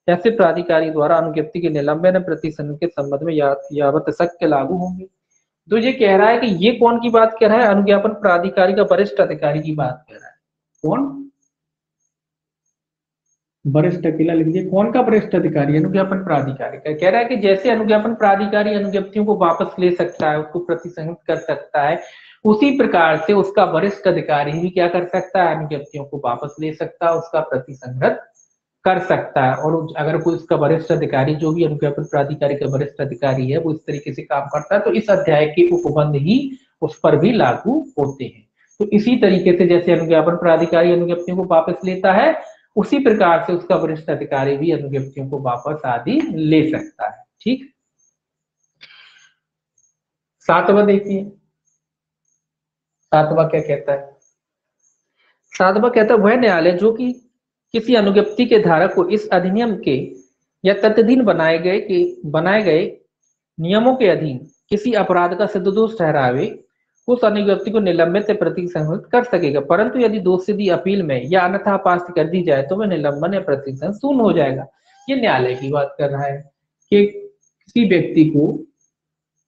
ऐसे प्राधिकारी द्वारा अनुज्ञप्ति के निलंबन या प्रतिसंहरण के संबंध में यावत शक्य लागू होंगे। तो ये कह रहा है कि ये कौन की बात कह रहा है, अनुज्ञापन प्राधिकारी का वरिष्ठ अधिकारी की बात कह रहा है। कौन, वरिष्ठ, अकेला लिख लीजिए, कौन का वरिष्ठ अधिकारी, अनुज्ञापन प्राधिकारी का। कह रहा है कि जैसे अनुज्ञापन प्राधिकारी अनुज्ञप्तियों को वापस ले सकता है, उसको प्रतिसंहृत कर सकता है, उसी प्रकार से उसका वरिष्ठ अधिकारी भी क्या कर सकता है, अनुज्ञप्तियों को वापस ले सकता है, उसका प्रतिसंहृत कर सकता है। और अगर कोई उसका वरिष्ठ अधिकारी, जो भी अनुज्ञापन प्राधिकारी का वरिष्ठ अधिकारी है, वो इस तरीके से काम करता है, तो इस अध्याय के उपबंध ही उस पर भी लागू होते हैं। तो इसी तरीके से जैसे अनुज्ञापन प्राधिकारी अनुज्ञप्तियों को वापस लेता है, उसी प्रकार से उसका वरिष्ठ अधिकारी भी अनुज्ञप्तियों को वापस आदि ले सकता है। ठीक, सातवां देखिए, सातवां क्या कहता है, सातवां कहता है वह न्यायालय जो कि किसी अनुज्ञप्ति के धारक को इस अधिनियम के या तत्दीन बनाए गए नियमों के अधीन किसी अपराध का सिद्ध दोष ठहरावे, उस अनुज्ञप्ति को निलंबित या प्रतिसंहृत कर सकेगा, परंतु यदि दोषसिद्धि अपील में या अन्यथा पारित कर दी जाए तो वह निलंबन या प्रतिसंहरण शून्य हो जाएगा। ये न्यायालय की बात कर रहा है कि किसी व्यक्ति को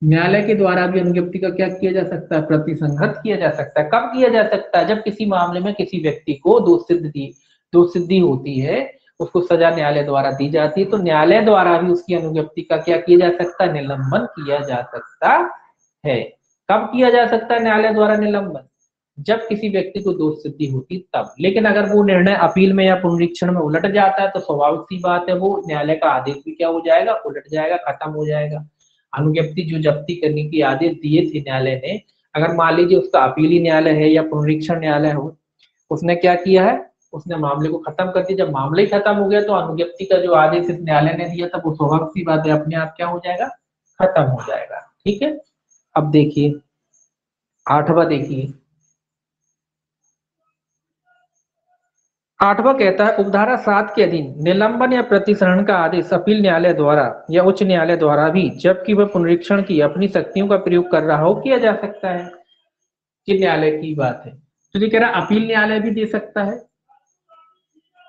न्यायालय के द्वारा भी अनुज्ञप्ति का क्या किया जा सकता है, प्रतिसंहृत किया जा सकता है। कब किया जा सकता है, जब किसी मामले में किसी व्यक्ति को दोष सिद्धि होती है, उसको सजा न्यायालय द्वारा दी जाती है, तो न्यायालय द्वारा भी उसकी अनुज्ञप्ति का क्या किया जा सकता है, निलंबन किया जा सकता है। कब किया जा सकता है न्यायालय द्वारा निलंबन, जब किसी व्यक्ति को दोष सिद्धि होती तब। लेकिन अगर वो निर्णय अपील में या पुनरीक्षण में उलट जाता है तो स्वाभाविक सी बात है, वो न्यायालय का आदेश भी क्या हो जाएगा, उलट जाएगा, खत्म हो जाएगा। अनुज्ञप्ति जो जब्ती करने की आदेश दिए थे न्यायालय ने, अगर मान लीजिए उसका अपीली न्यायालय है या पुनरीक्षण न्यायालय हो, उसने क्या किया है, उसने मामले को खत्म कर दिया। जब मामला ही खत्म हो गया तो अनुज्ञप्ति का जो आदेश न्यायालय ने दिया था वो स्वाभाविक सी बात है, अपने आप क्या हो जाएगा, खत्म हो जाएगा। ठीक है, अब देखिए आठवां देखिए, आठवां कहता है उपधारा 7 के अधीन निलंबन या प्रतिसंहरण का आदेश अपील न्यायालय द्वारा या उच्च न्यायालय द्वारा भी जबकि वह पुनरीक्षण की अपनी शक्तियों का प्रयोग कर रहा हो किया जा सकता है। कि न्यायालय की बात है, तो ये कह रहा अपील न्यायालय भी दे सकता है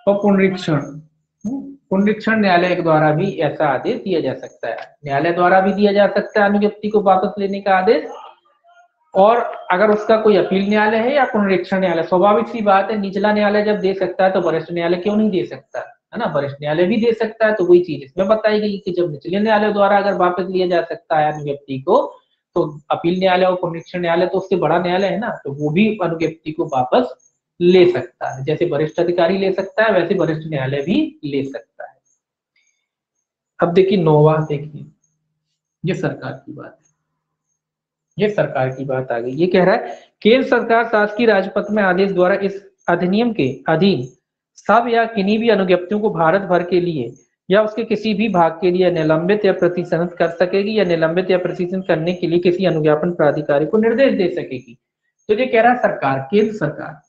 और पुनरीक्षण न्यायालय के द्वारा भी ऐसा आदेश दिया जा सकता है। न्यायालय द्वारा भी दिया जा सकता है अनुज्ञप्ति को वापस लेने का आदेश, और अगर उसका कोई अपील न्यायालय है या पुनरीक्षण न्यायालय, स्वाभाविक सी बात है निचला न्यायालय जब दे सकता है तो वरिष्ठ न्यायालय क्यों नहीं दे सकता है ना, वरिष्ठ न्यायालय भी दे सकता है। तो वही चीज इसमें बताई गई कि जब निचले न्यायालय द्वारा अगर वापस लिया जा सकता है अनुज्ञप्ति को, तो अपील न्यायालय और पुनरीक्षण न्यायालय तो उससे बड़ा न्यायालय है ना, तो वो भी अनुज्ञप्ति को वापस ले सकता है। जैसे वरिष्ठ अधिकारी ले सकता है, वैसे वरिष्ठ न्यायालय भी ले सकता है। अब देखिए नौवां देखिए, ये सरकार की बात है, ये सरकार की बात आ गई। ये कह रहा है केंद्र सरकार शासकीय राजपत्र में आदेश द्वारा इस अधिनियम के अधीन सब या किन्हीं भी अनुज्ञप्तियों को भारत भर के लिए या उसके किसी भी भाग के लिए निलंबित या प्रतिसंहृत कर सकेगी या निलंबित या प्रतिसंहृत करने के लिए किसी अनुज्ञापन प्राधिकारी को निर्देश दे सकेगी। तो ये कह रहा है सरकार, केंद्र सरकार,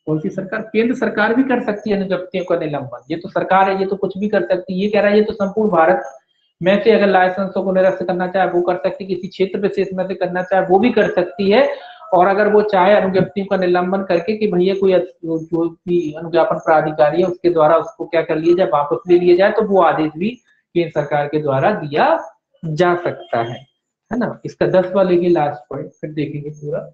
कौन सी सरकार, केंद्र सरकार भी कर सकती है अनुज्ञप्तियों का निलंबन। ये तो सरकार है, ये तो कुछ भी कर सकती है। ये कह रहा है ये तो संपूर्ण भारत में से अगर लाइसेंसों को निरस्त करना चाहे वो कर सकती है, किसी क्षेत्र विशेष में से करना चाहे वो भी कर सकती है। और अगर वो चाहे अनुज्ञप्तियों का निलंबन करके कि भैया कोई जो भी अनुज्ञापन प्राधिकारी है उसके द्वारा उसको क्या कर लिया जाए, वापस ले लिया जाए, तो वो आदेश भी केंद्र सरकार के द्वारा दिया जा सकता है ना। इसका 10वां लेंगे लास्ट पॉइंट, फिर देखेंगे पूरा।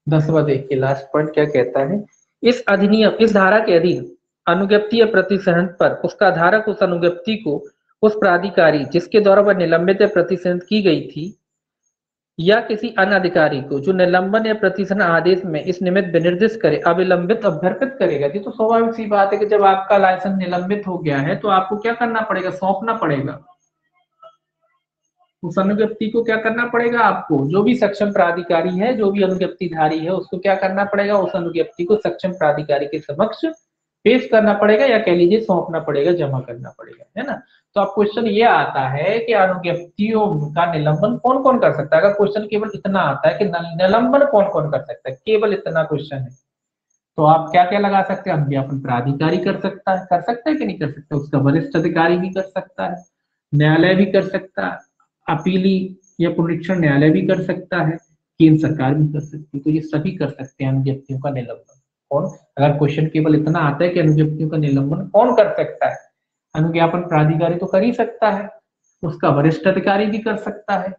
10वां देखिए लास्ट पॉइंट क्या कहता है इस अधिनियम, इस धारा के अधीन अनुज्ञप्ति या प्रतिसंहरण पर उसका धारक उस अनुज्ञप्ति को उस प्राधिकारी जिसके द्वारा वह निलंबित या प्रतिसंहरण की गई थी या किसी अन्य अधिकारी को जो निलंबन या प्रतिसंहरण आदेश में इस निमित्त विनिर्दिष्ट करे अविलंबित अभ्यर्पित करेगा। ये तो स्वाभाविक सी बात है कि जब आपका लाइसेंस निलंबित हो गया है तो आपको क्या करना पड़ेगा, सौंपना पड़ेगा। उस अनुज्ञप्ति को क्या करना पड़ेगा आपको, जो भी सक्षम प्राधिकारी है, जो भी अनुज्ञप्तिधारी है, उसको क्या करना पड़ेगा, उस अनुज्ञप्ति को सक्षम प्राधिकारी के समक्ष पेश करना पड़ेगा या कह लीजिए सौंपना पड़ेगा, जमा करना पड़ेगा, है ना। तो अब क्वेश्चन ये आता है कि अनुज्ञप्तियों का निलंबन कौन कौन कर सकता है। अगर क्वेश्चन केवल इतना आता है कि निलंबन कौन कौन कर सकता है, केवल इतना क्वेश्चन है, तो आप क्या क्या लगा सकते हैं, अनुज्ञापन प्राधिकारी कर सकता है कि नहीं कर सकता, उसका वरिष्ठ अधिकारी भी कर सकता है, न्यायालय भी कर सकता है, अपीली या पुनरीक्षण न्यायालय भी कर सकता है, केंद्र सरकार भी कर सकती है। तो ये सभी कर सकते हैं अनुज्ञप्तियों का निलंबन। कौन, अगर क्वेश्चन केवल इतना आता है कि अनुज्ञप्तियों का निलंबन कौन कर सकता है, अनुज्ञापन प्राधिकारी तो कर ही सकता है, उसका वरिष्ठ अधिकारी भी कर सकता है,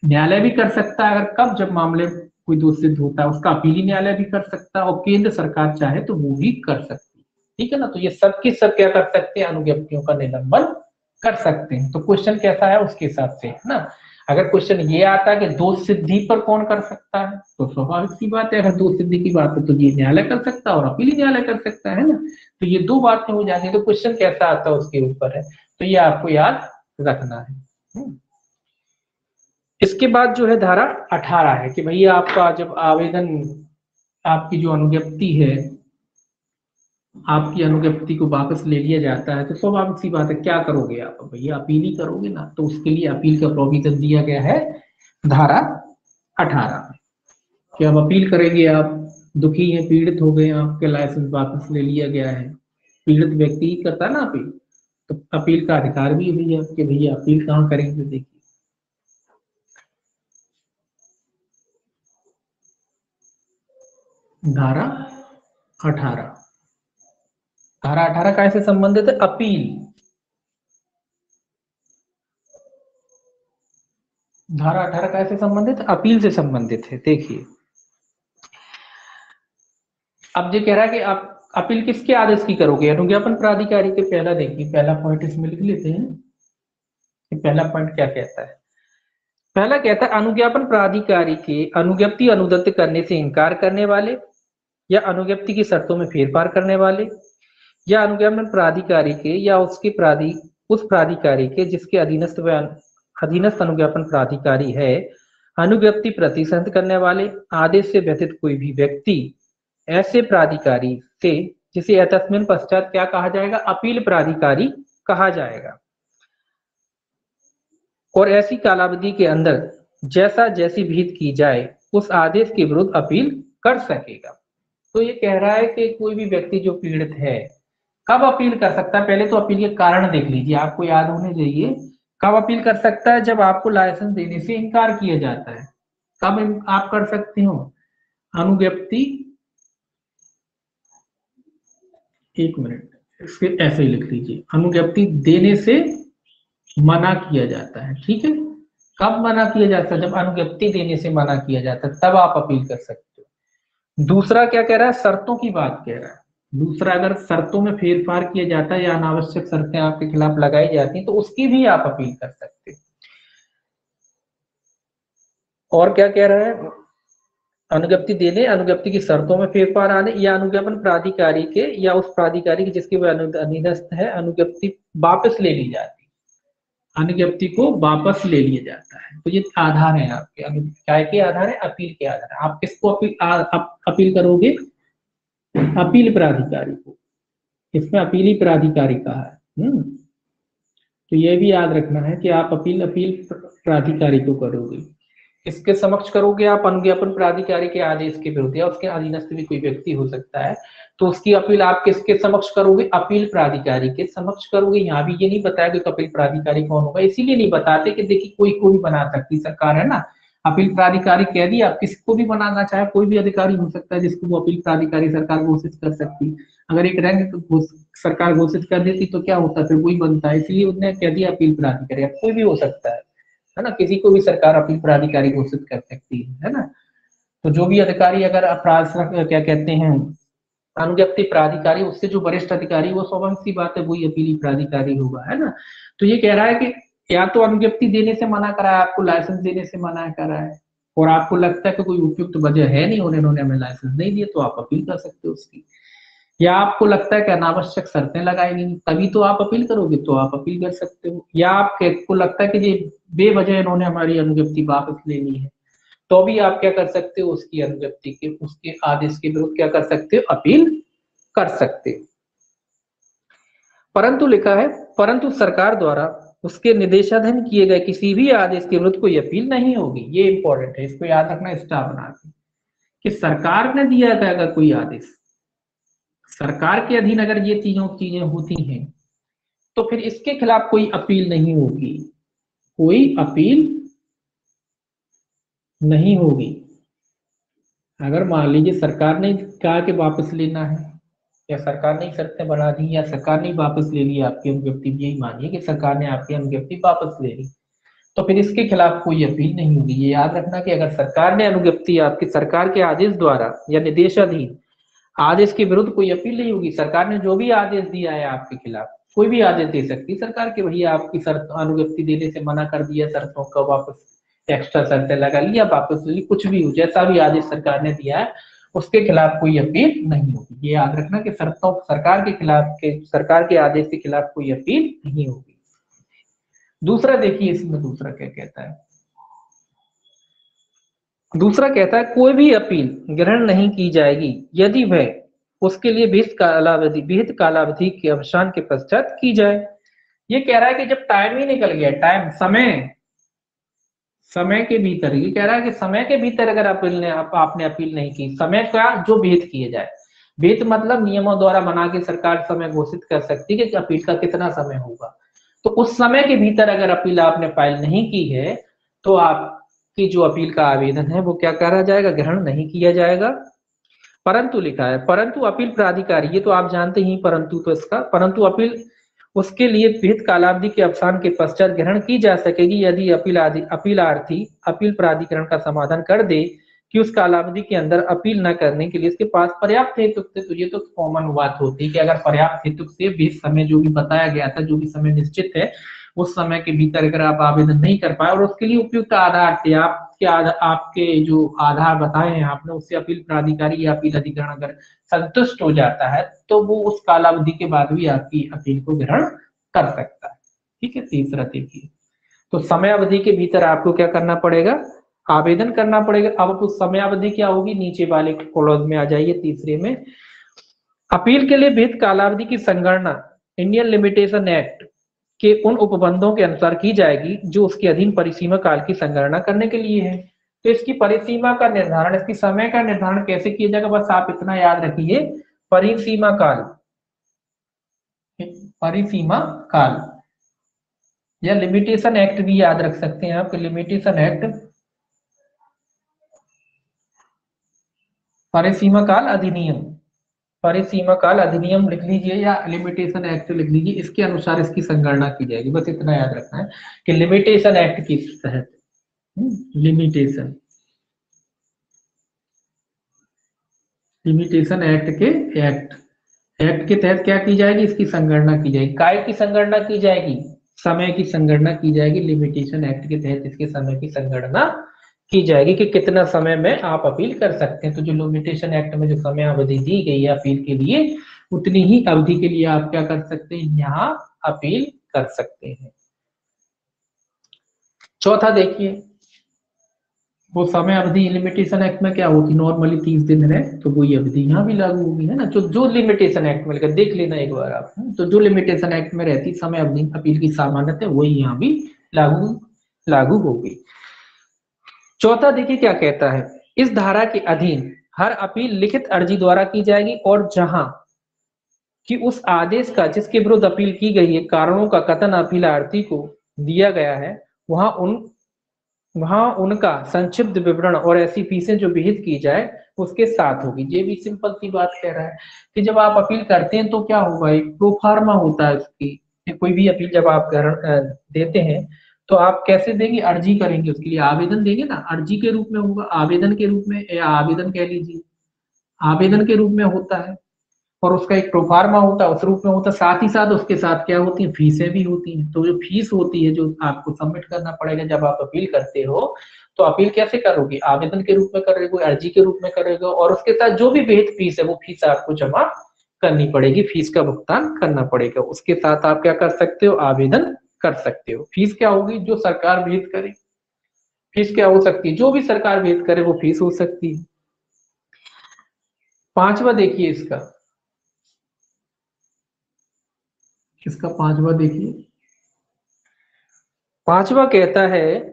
न्यायालय भी कर सकता है, अगर कब, जब मामले कोई दोष सिद्ध होता है, उसका अपीली न्यायालय भी कर सकता है, और केंद्र सरकार चाहे तो वो भी कर सकती है। ठीक है ना। तो ये सब के सब क्या कर सकते हैं, अनुज्ञप्तियों का निलंबन कर सकते हैं। तो क्वेश्चन कैसा है उसके हिसाब से, है ना। अगर क्वेश्चन ये आता है कि दोष सिद्धि पर कौन कर सकता है, तो स्वाभाविक सी बात है, अगर दोष सिद्धि की बात है तो ये न्यायालय कर सकता है और अपीली न्यायालय कर सकता है ना। तो ये दो बातें हो जाती है। तो क्वेश्चन कैसा आता है उसके ऊपर है, तो ये आपको याद रखना है। इसके बाद जो है धारा 18 है कि भैया आपका जब आवेदन, आपकी जो अनुज्ञप्ति है, आपकी अनुज्ञप्ति को वापस ले लिया जाता है तो स्वाभाविक सी बात है क्या करोगे आप, भैया अपील ही करोगे ना। तो उसके लिए अपील का प्रोविजन दिया गया है धारा 18 में कि अब अपील करेंगे आप, दुखी हैं, पीड़ित हो गए, आपके लाइसेंस वापस ले लिया गया है, पीड़ित व्यक्ति ही करता है ना अपील, तो अपील का अधिकार भी है भैया कि भैया अपील कहाँ करेंगे। देखिए धारा 18, धारा 18 कैसे संबंधित है, अपील। धारा 18 कैसे संबंधित, अपील से संबंधित है। देखिए अब ये कह रहा है कि आप अपील किसके आदेश की करोगे, अनुज्ञापन प्राधिकारी के। पहला देखिए, पहला पॉइंट इसमें लिख लेते हैं कि पहला पॉइंट क्या कहता है। पहला कहता है अनुज्ञापन प्राधिकारी के अनुज्ञप्ति अनुदत्त करने से इनकार करने वाले या अनुज्ञप्ति की शर्तों में फेरफार करने वाले या अनुज्ञापन प्राधिकारी के या उस प्राधिकारी के जिसके अधीनस्थ अनुज्ञापन प्राधिकारी है, अनुज्ञप्ति प्रतिसंहरण करने वाले, आदेश से व्यतीत कोई भी व्यक्ति ऐसे प्राधिकारी से जिसे यथास्मिन पश्चात क्या कहा जाएगा, अपील प्राधिकारी कहा जाएगा, और ऐसी कालावधि के अंदर जैसा जैसी विहित की जाए उस आदेश के विरुद्ध अपील कर सकेगा। तो ये कह रहा है कि कोई भी व्यक्ति जो पीड़ित है कब अपील कर सकता है, पहले तो अपील के कारण देख लीजिए, आपको याद होने चाहिए। कब अपील कर सकता है, जब आपको लाइसेंस देने से इनकार किया जाता है, कब आप कर सकते हो, अनुज्ञप्ति, एक मिनट, इसके ऐसे ही लिख लीजिए, अनुज्ञप्ति देने से मना किया जाता है। ठीक है, कब मना किया जाता है, जब अनुज्ञप्ति देने से मना किया जाता है तब आप अपील कर सकते हो। दूसरा क्या कह रहा है, शर्तों की बात कह रहा है। दूसरा, अगर शर्तों में फेरफार किया जाता है या अनावश्यक शर्तें आपके खिलाफ लगाई जाती हैं तो उसकी भी आप अपील कर सकते हैं। और क्या कह रहा है, अनुज्ञप्ति देने, अनुज्ञप्ति की शर्तों में फेरफार आने या अनुज्ञापन प्राधिकारी के या उस प्राधिकारी की जिसके वह अधीनस्थ है अनुज्ञप्ति वापस ले ली जाती है, अनुज्ञप्ति को वापस ले लिया जाता है। तो ये आधार है आपके, क्या के आधार है, अपील के आधार है। आप किसको अपील करोगे, अपील प्राधिकारी को, इसमें अपीली प्राधिकारी कहा है। तो ये भी याद रखना है कि आप अपील प्राधिकारी को करोगे। इसके समक्ष करोगे आप, अनुज्ञापन प्राधिकारी के आदेश के विरुद्ध या उसके अधीनस्थ भी कोई व्यक्ति हो सकता है, तो उसकी अपील आप किसके समक्ष करोगे, अपील प्राधिकारी के समक्ष करोगे। यहाँ भी ये नहीं बताया कि अपील प्राधिकारी कौन होगा, इसीलिए नहीं बताते कि देखिए कोई को भी बना सकती सरकार, है ना। अपील प्राधिकारी कह दिया, आप किसको भी बनाना चाहे, कोई भी अधिकारी हो सकता है जिसको वो अपील प्राधिकारी सरकार घोषित कर सकती। अगर एक रैंक सरकार घोषित कर देती तो क्या होता, फिर वही बनता है, इसलिए उसने कह दिया अपील प्राधिकारी। कोई भी हो सकता है ना, किसी को भी सरकार अपील प्राधिकारी घोषित कर सकती है ना। तो जो भी अधिकारी अगर अपराध क्या कहते हैं, अनुज्ञप्ति प्राधिकारी, उससे जो वरिष्ठ अधिकारी, वो स्वाभाविक सी बात है वही अपीली प्राधिकारी होगा, है ना। तो ये कह रहा है कि या तो अनुज्ञप्ति देने से मना करा है, आपको लाइसेंस देने से मना करा है, और आपको लगता है कि कोई उपयुक्त वजह है नहीं और इन्होंने हमें लाइसेंस नहीं दिया, तो आप अपील कर सकते हो उसकी। या आपको लगता है कि अनावश्यक शर्तें लगाई गई, तभी तो आप अपील करोगे, तो आप अपील कर सकते हो। या आपको लगता है कि ये बेवजह इन्होंने हमारी अनुज्ञप्ति वापस ले ली है, तो भी आप क्या कर सकते हो, उसकी अनुज्ञप्ति के, उसके आदेश के विरुद्ध क्या कर सकते हो, अपील कर सकते हो। परंतु लिखा है, परंतु सरकार द्वारा उसके निर्देशाधीन किए गए किसी भी आदेश के विरुद्ध कोई अपील नहीं होगी। ये इंपॉर्टेंट है, इसको याद रखना स्टार बना के, कि सरकार ने दिया था अगर कोई आदेश, सरकार के अधीन अगर ये तीनों चीजें होती हैं, तो फिर इसके खिलाफ कोई अपील नहीं होगी, कोई अपील नहीं होगी। अगर मान लीजिए सरकार ने कहा कि वापस लेना है, या सरकार ने शर्तें बढ़ा दी, या सरकार ने वापस ले ली आपकी अनुज्ञप्ति, यही मानिए कि सरकार ने आपकी अनुज्ञप्ति वापस ले ली, तो फिर इसके खिलाफ कोई अपील नहीं होगी। ये याद रखना कि अगर सरकार ने अनुज्ञप्ति आपकी, सरकार के आदेश द्वारा या निर्देशाधीन आदेश के विरुद्ध कोई अपील नहीं होगी। सरकार ने जो भी आदेश दिया है आपके खिलाफ, कोई भी आदेश दे सकती है सरकार के, भैया आपकी शर्त अनुज्ञप्ति देने से मना कर दिया, शर्तों का वापस, एक्स्ट्रा शर्तें लगा लिया, वापस ले ली, कुछ भी हो, जैसा भी आदेश सरकार ने दिया है उसके खिलाफ कोई अपील नहीं होगी। ये याद रखना कि शर्तों, सरकार के खिलाफ के, सरकार के आदेश के खिलाफ कोई अपील नहीं होगी। दूसरा देखिए इसमें दूसरा क्या कहता है, दूसरा कहता है कोई भी अपील ग्रहण नहीं की जाएगी यदि वह उसके लिए विहित कालावधि के अवसान के पश्चात की जाए। ये कह रहा है कि जब टाइम ही निकल गया, टाइम, समय के भीतर, ये कह रहा है कि समय के भीतर अगर आपने अपील नहीं की, समय का जो विहित किए जाए, विहित मतलब नियमों द्वारा बना के सरकार समय घोषित कर सकती है कि अपील का कितना समय होगा, तो उस समय के भीतर अगर अपील आपने फाइल नहीं की है, तो आपकी जो अपील का आवेदन है वो क्या करा जाएगा, ग्रहण नहीं किया जाएगा। परंतु लिखा है, परंतु अपील प्राधिकारी, ये तो आप जानते ही, परंतु तो इसका, परंतु अपील उसके लिए विहित कालावधि के अवसान के पश्चात ग्रहण की जा सकेगी यदि अपीलार्थी अपील प्राधिकरण का समाधान कर दे कि उस कालावधि के अंदर अपील न करने के लिए इसके पास पर्याप्त हेतु थे। तो ये तो कॉमन बात होती है कि अगर पर्याप्त हेतु से भी समय जो भी बताया गया था, जो भी समय निश्चित है, उस समय के भीतर अगर आप आवेदन नहीं कर पाए और उसके लिए उपयुक्त आधार थे, आपके जो आधार बताए हैं आपने, उससे अपील प्राधिकारी या अपील अधिकरण अगर संतुष्ट हो जाता है, तो वो उस कालावधि के बाद भी आपकी अपील को ग्रहण कर सकता है। ठीक है, तीसरा देखिए, तो समय अवधि के भीतर आपको क्या करना पड़ेगा, आवेदन करना पड़ेगा। अब उस समय अवधि क्या होगी, नीचे वाले क्लॉज में आ जाइए, तीसरे में, अपील के लिए विहित कालावधि की संगणना इंडियन लिमिटेशन एक्ट के उन उपबंधों के अनुसार की जाएगी जो उसके अधीन परिसीमा काल की संगणना करने के लिए है। तो इसकी परिसीमा का निर्धारण, इसकी समय का निर्धारण कैसे किया जाएगा, बस आप इतना याद रखिए, परिसीमा काल, परिसीमा काल, या लिमिटेशन एक्ट भी याद रख सकते हैं आप, लिमिटेशन एक्ट, परिसीमा काल अधिनियम, परिसीमा काल अधिनियम लिख लीजिए या लिमिटेशन एक्ट लिख लीजिए, इसके अनुसार इसकी संगणना की जाएगी। बस इतना याद रखना है कि लिमिटेशन एक्ट के तहत, लिमिटेशन लिमिटेशन एक्ट के एक्ट के तहत क्या की जाएगी, इसकी संगणना की जाएगी। काय की संगणना की जाएगी, समय की संगणना की जाएगी। लिमिटेशन एक्ट के तहत इसके समय की संगणना की जाएगी कि कितना समय में आप अपील कर सकते हैं। तो जो लिमिटेशन एक्ट में जो समय अवधि दी गई है अपील के लिए, उतनी ही अवधि के लिए आप क्या कर सकते हैं, यहाँ अपील कर सकते हैं। चौथा देखिए, वो समय अवधि लिमिटेशन एक्ट में क्या होती, नॉर्मली 30 दिन है, तो वही अवधि यहाँ भी लागू होगी, है ना। जो लिमिटेशन एक्ट में लेकर देख लेना एक बार आप, तो जो लिमिटेशन एक्ट में रहती समय अवधि अपील की सामान्यता, वही यहाँ भी लागू होगी। चौथा देखिए क्या कहता है, इस धारा के अधीन हर अपील लिखित अर्जी द्वारा की जाएगी और जहां कि उस आदेश का जिसके विरुद्ध अपील की गई है कारणों का कथन अपीलार्थी को दिया गया है, वहां उनका संक्षिप्त विवरण और ऐसी फीसें जो विहित की जाए उसके साथ होगी। ये भी सिंपल सी बात कह रहा है कि जब आप अपील करते हैं तो क्या होगा, एक प्रोफार्मा होता है उसकी, कोई भी अपील जब आप देते हैं तो आप कैसे देंगे, अर्जी करेंगे, उसके लिए आवेदन देंगे ना, अर्जी के रूप में होगा, आवेदन के रूप में, या आवेदन कह लीजिए, आवेदन के रूप में होता है। और उसका एक प्रोफार्मा होता है, उस रूप में होता है, साथ ही साथ उसके साथ क्या होती है, फीसें भी होती हैं। तो जो फीस होती है जो आपको सबमिट करना पड़ेगा जब आप अपील करते हो, तो अपील कैसे करोगे, आवेदन के रूप में करोगे, अर्जी के रूप में करोगे, और उसके साथ जो भी विहित फीस है वो फीस आपको जमा करनी पड़ेगी, फीस का भुगतान करना पड़ेगा। उसके साथ आप क्या कर सकते हो, आवेदन कर सकते हो। फीस क्या होगी, जो सरकार विहित करे। फीस क्या हो सकती है, जो भी सरकार विहित करे वो फीस हो सकती है। पांचवा देखिए इसका, पांचवा देखिए, पांचवा कहता है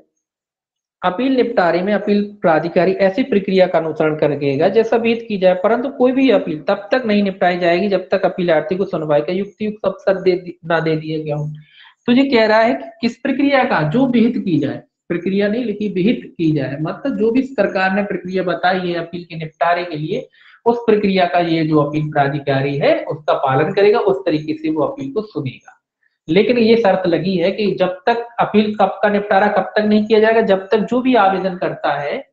अपील निपटारे में अपील प्राधिकारी ऐसी प्रक्रिया का अनुसरण करेगा जैसा विहित की जाए, परंतु कोई भी अपील तब तक नहीं निपटाई जाएगी जब तक अपीलार्थी को सुनवाई का युक्त अवसर ना दे दिया गया हो। तो ये कह रहा है कि किस प्रक्रिया का, जो विहित की जाए, प्रक्रिया नहीं लिखी, विहित की जाए, मतलब जो भी सरकार ने प्रक्रिया बताई है अपील के निपटारे के लिए, उस प्रक्रिया का ये जो अपील प्राधिकारी है उसका पालन करेगा, उस तरीके से वो अपील को सुनेगा। लेकिन ये शर्त लगी है कि जब तक अपील का निपटारा कब तक नहीं किया जाएगा, जब तक जो भी आवेदन करता है,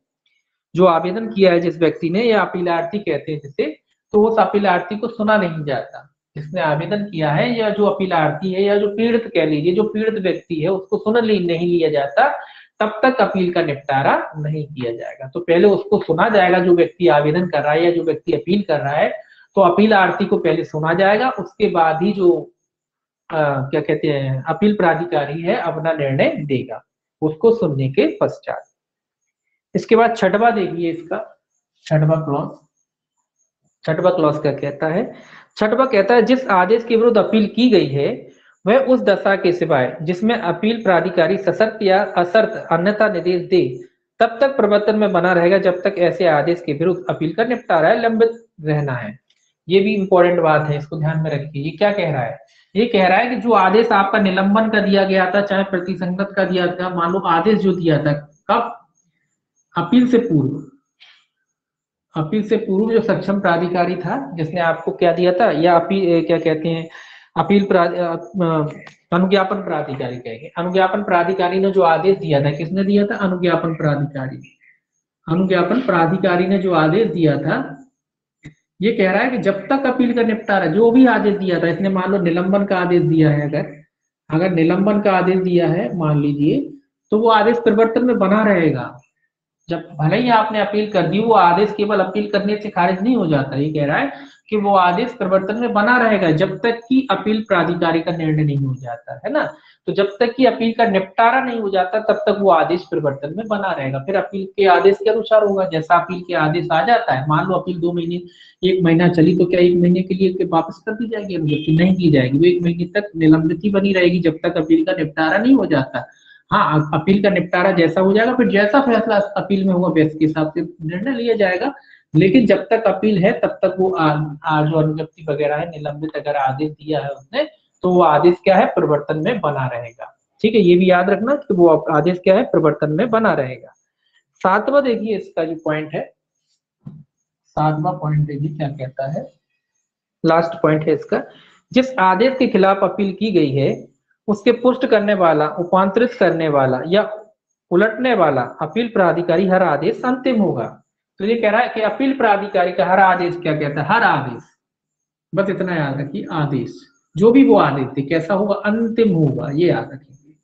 जो आवेदन किया है जिस व्यक्ति ने, या अपीलार्थी कहते हैं जिसे, तो उस अपीलार्थी को सुना नहीं जाता। जिसने आवेदन किया है या जो अपीलार्थी है या जो पीड़ित कह लीजिए, जो पीड़ित व्यक्ति है, उसको नहीं लिया जाता, तब तक अपील का निपटारा नहीं किया जाएगा। तो पहले उसको सुना जाएगा, जो व्यक्ति आवेदन कर रहा है या जो व्यक्ति अपील कर रहा है, तो अपीलार्थी को पहले सुना जाएगा, उसके बाद ही जो क्या कहते हैं अपील प्राधिकारी है अपना निर्णय देगा, उसको सुनने के पश्चात। इसके बाद छठवा देखिए इसका, छठवा क्लॉज, छठवा क्लॉज क्या कहता है, छठवा कहता है जिस आदेश के विरुद्ध अपील की गई है वह उस दशा के सिवाय जिसमें अपील प्राधिकारी सशर्त या असर्त अन्यथा निर्देश दे तब तक प्रवर्तन में बना रहेगा जब तक ऐसे आदेश के विरुद्ध अपील का निपटारा लंबित रहना है। ये भी इंपॉर्टेंट बात है, इसको ध्यान में रखिए। ये क्या कह रहा है, ये कह रहा है कि जो आदेश आपका निलंबन का दिया गया था, चाहे प्रतिसंगत का दिया था, मान लो आदेश जो दिया था कब, अपील से पूर्व, अपील से पूर्व जो सक्षम प्राधिकारी था जिसने आपको क्या दिया था, या अपील क्या कहते हैं, अपील अनुज्ञापन प्राधिकारी कहेंगे, अनुज्ञापन प्राधिकारी ने जो आदेश दिया था, किसने दिया था, अनुज्ञापन प्राधिकारी, अनुज्ञापन प्राधिकारी ने जो आदेश दिया था, ये कह रहा है कि जब तक अपील का निपटारा, जो भी आदेश दिया था, इसने मान लो निलंबन का आदेश दिया है, अगर निलंबन का आदेश दिया है मान लीजिए, तो वो आदेश परिवर्तन में बना रहेगा। जब भले ही आपने अपील कर दी, वो आदेश केवल अपील करने से खारिज नहीं हो जाता। ये कह रहा है कि वो आदेश परिवर्तन में बना रहेगा जब तक कि अपील प्राधिकारी का निर्णय नहीं हो जाता है ना। तो जब तक कि अपील का निपटारा नहीं हो जाता तब तक वो आदेश परिवर्तन में बना रहेगा। फिर अपील के आदेश के अनुसार होगा, जैसा अपील के आदेश आ जाता है, मान लो अपील 2 महीने 1 महीना चली, तो क्या 1 महीने के लिए वापस कर दी जाएगी, अनुज्ञप्ति नहीं की जाएगी, वो 1 महीने तक निलंबित ही बनी रहेगी जब तक अपील का निपटारा नहीं हो जाता। हाँ, अपील का निपटारा जैसा हो जाएगा, फिर जैसा फैसला अपील में होगा वैसे के हिसाब से निर्णय लिया जाएगा। लेकिन जब तक अपील है तब तक वो जो अनुज्ञप्ति वगैरह है, निलंबित अगर आदेश दिया है उसने, तो वो आदेश क्या है, परिवर्तन में बना रहेगा। ठीक है, ये भी याद रखना कि वो आदेश क्या है, परिवर्तन में बना रहेगा। सातवां देखिए इसका जो पॉइंट है, सातवां पॉइंट देखिए क्या कहता है, लास्ट पॉइंट है इसका, जिस आदेश के खिलाफ अपील की गई है उसके पुष्ट करने वाला, उपांतरित करने वाला या उलटने वाला अपील प्राधिकारी हर आदेश अंतिम होगा। तो ये कह रहा है कि अपील प्राधिकारी का हर आदेश क्या कहता है, हर आदेश, बस इतना याद रखिए, आदेश जो भी वो आदेश थे कैसा होगा, अंतिम होगा। ये याद रखिए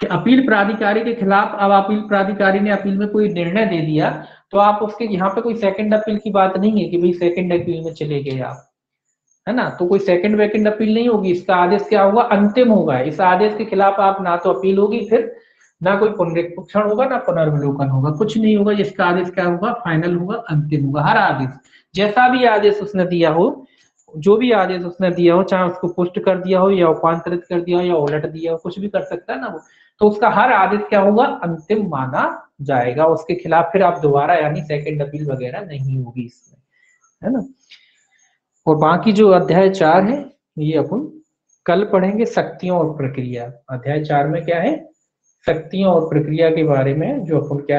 कि अपील प्राधिकारी के खिलाफ, अब अपील प्राधिकारी ने अपील में कोई निर्णय दे दिया, तो आप उसके यहाँ पे कोई सेकंड अपील की बात नहीं है कि भाई सेकंड अपील में चले गए आप, है ना। तो कोई सेकंड वेकंड अपील नहीं होगी, इसका आदेश क्या होगा, अंतिम होगा। इस आदेश के खिलाफ आप ना तो अपील होगी, फिर ना कोई पुनरीक्षण होगा, ना पुनर्विलोकन होगा, कुछ नहीं होगा। इसका आदेश क्या होगा, फाइनल होगा, अंतिम होगा। हर आदेश, जैसा भी आदेश उसने दिया हो, जो भी आदेश उसने दिया हो, चाहे उसको पुष्ट कर दिया हो या उपांतरित कर दिया हो या उलट दिया हो, कुछ भी कर सकता है ना वो, तो उसका हर आदेश क्या होगा, अंतिम माना जाएगा। उसके खिलाफ फिर आप दोबारा यानी सेकंड अपील वगैरह नहीं होगी इसमें, है ना। और बाकी जो अध्याय 4 है ये अपन कल पढ़ेंगे, शक्तियों और प्रक्रिया। अध्याय 4 में क्या है, शक्तियों और प्रक्रिया के बारे में जो अपन क्या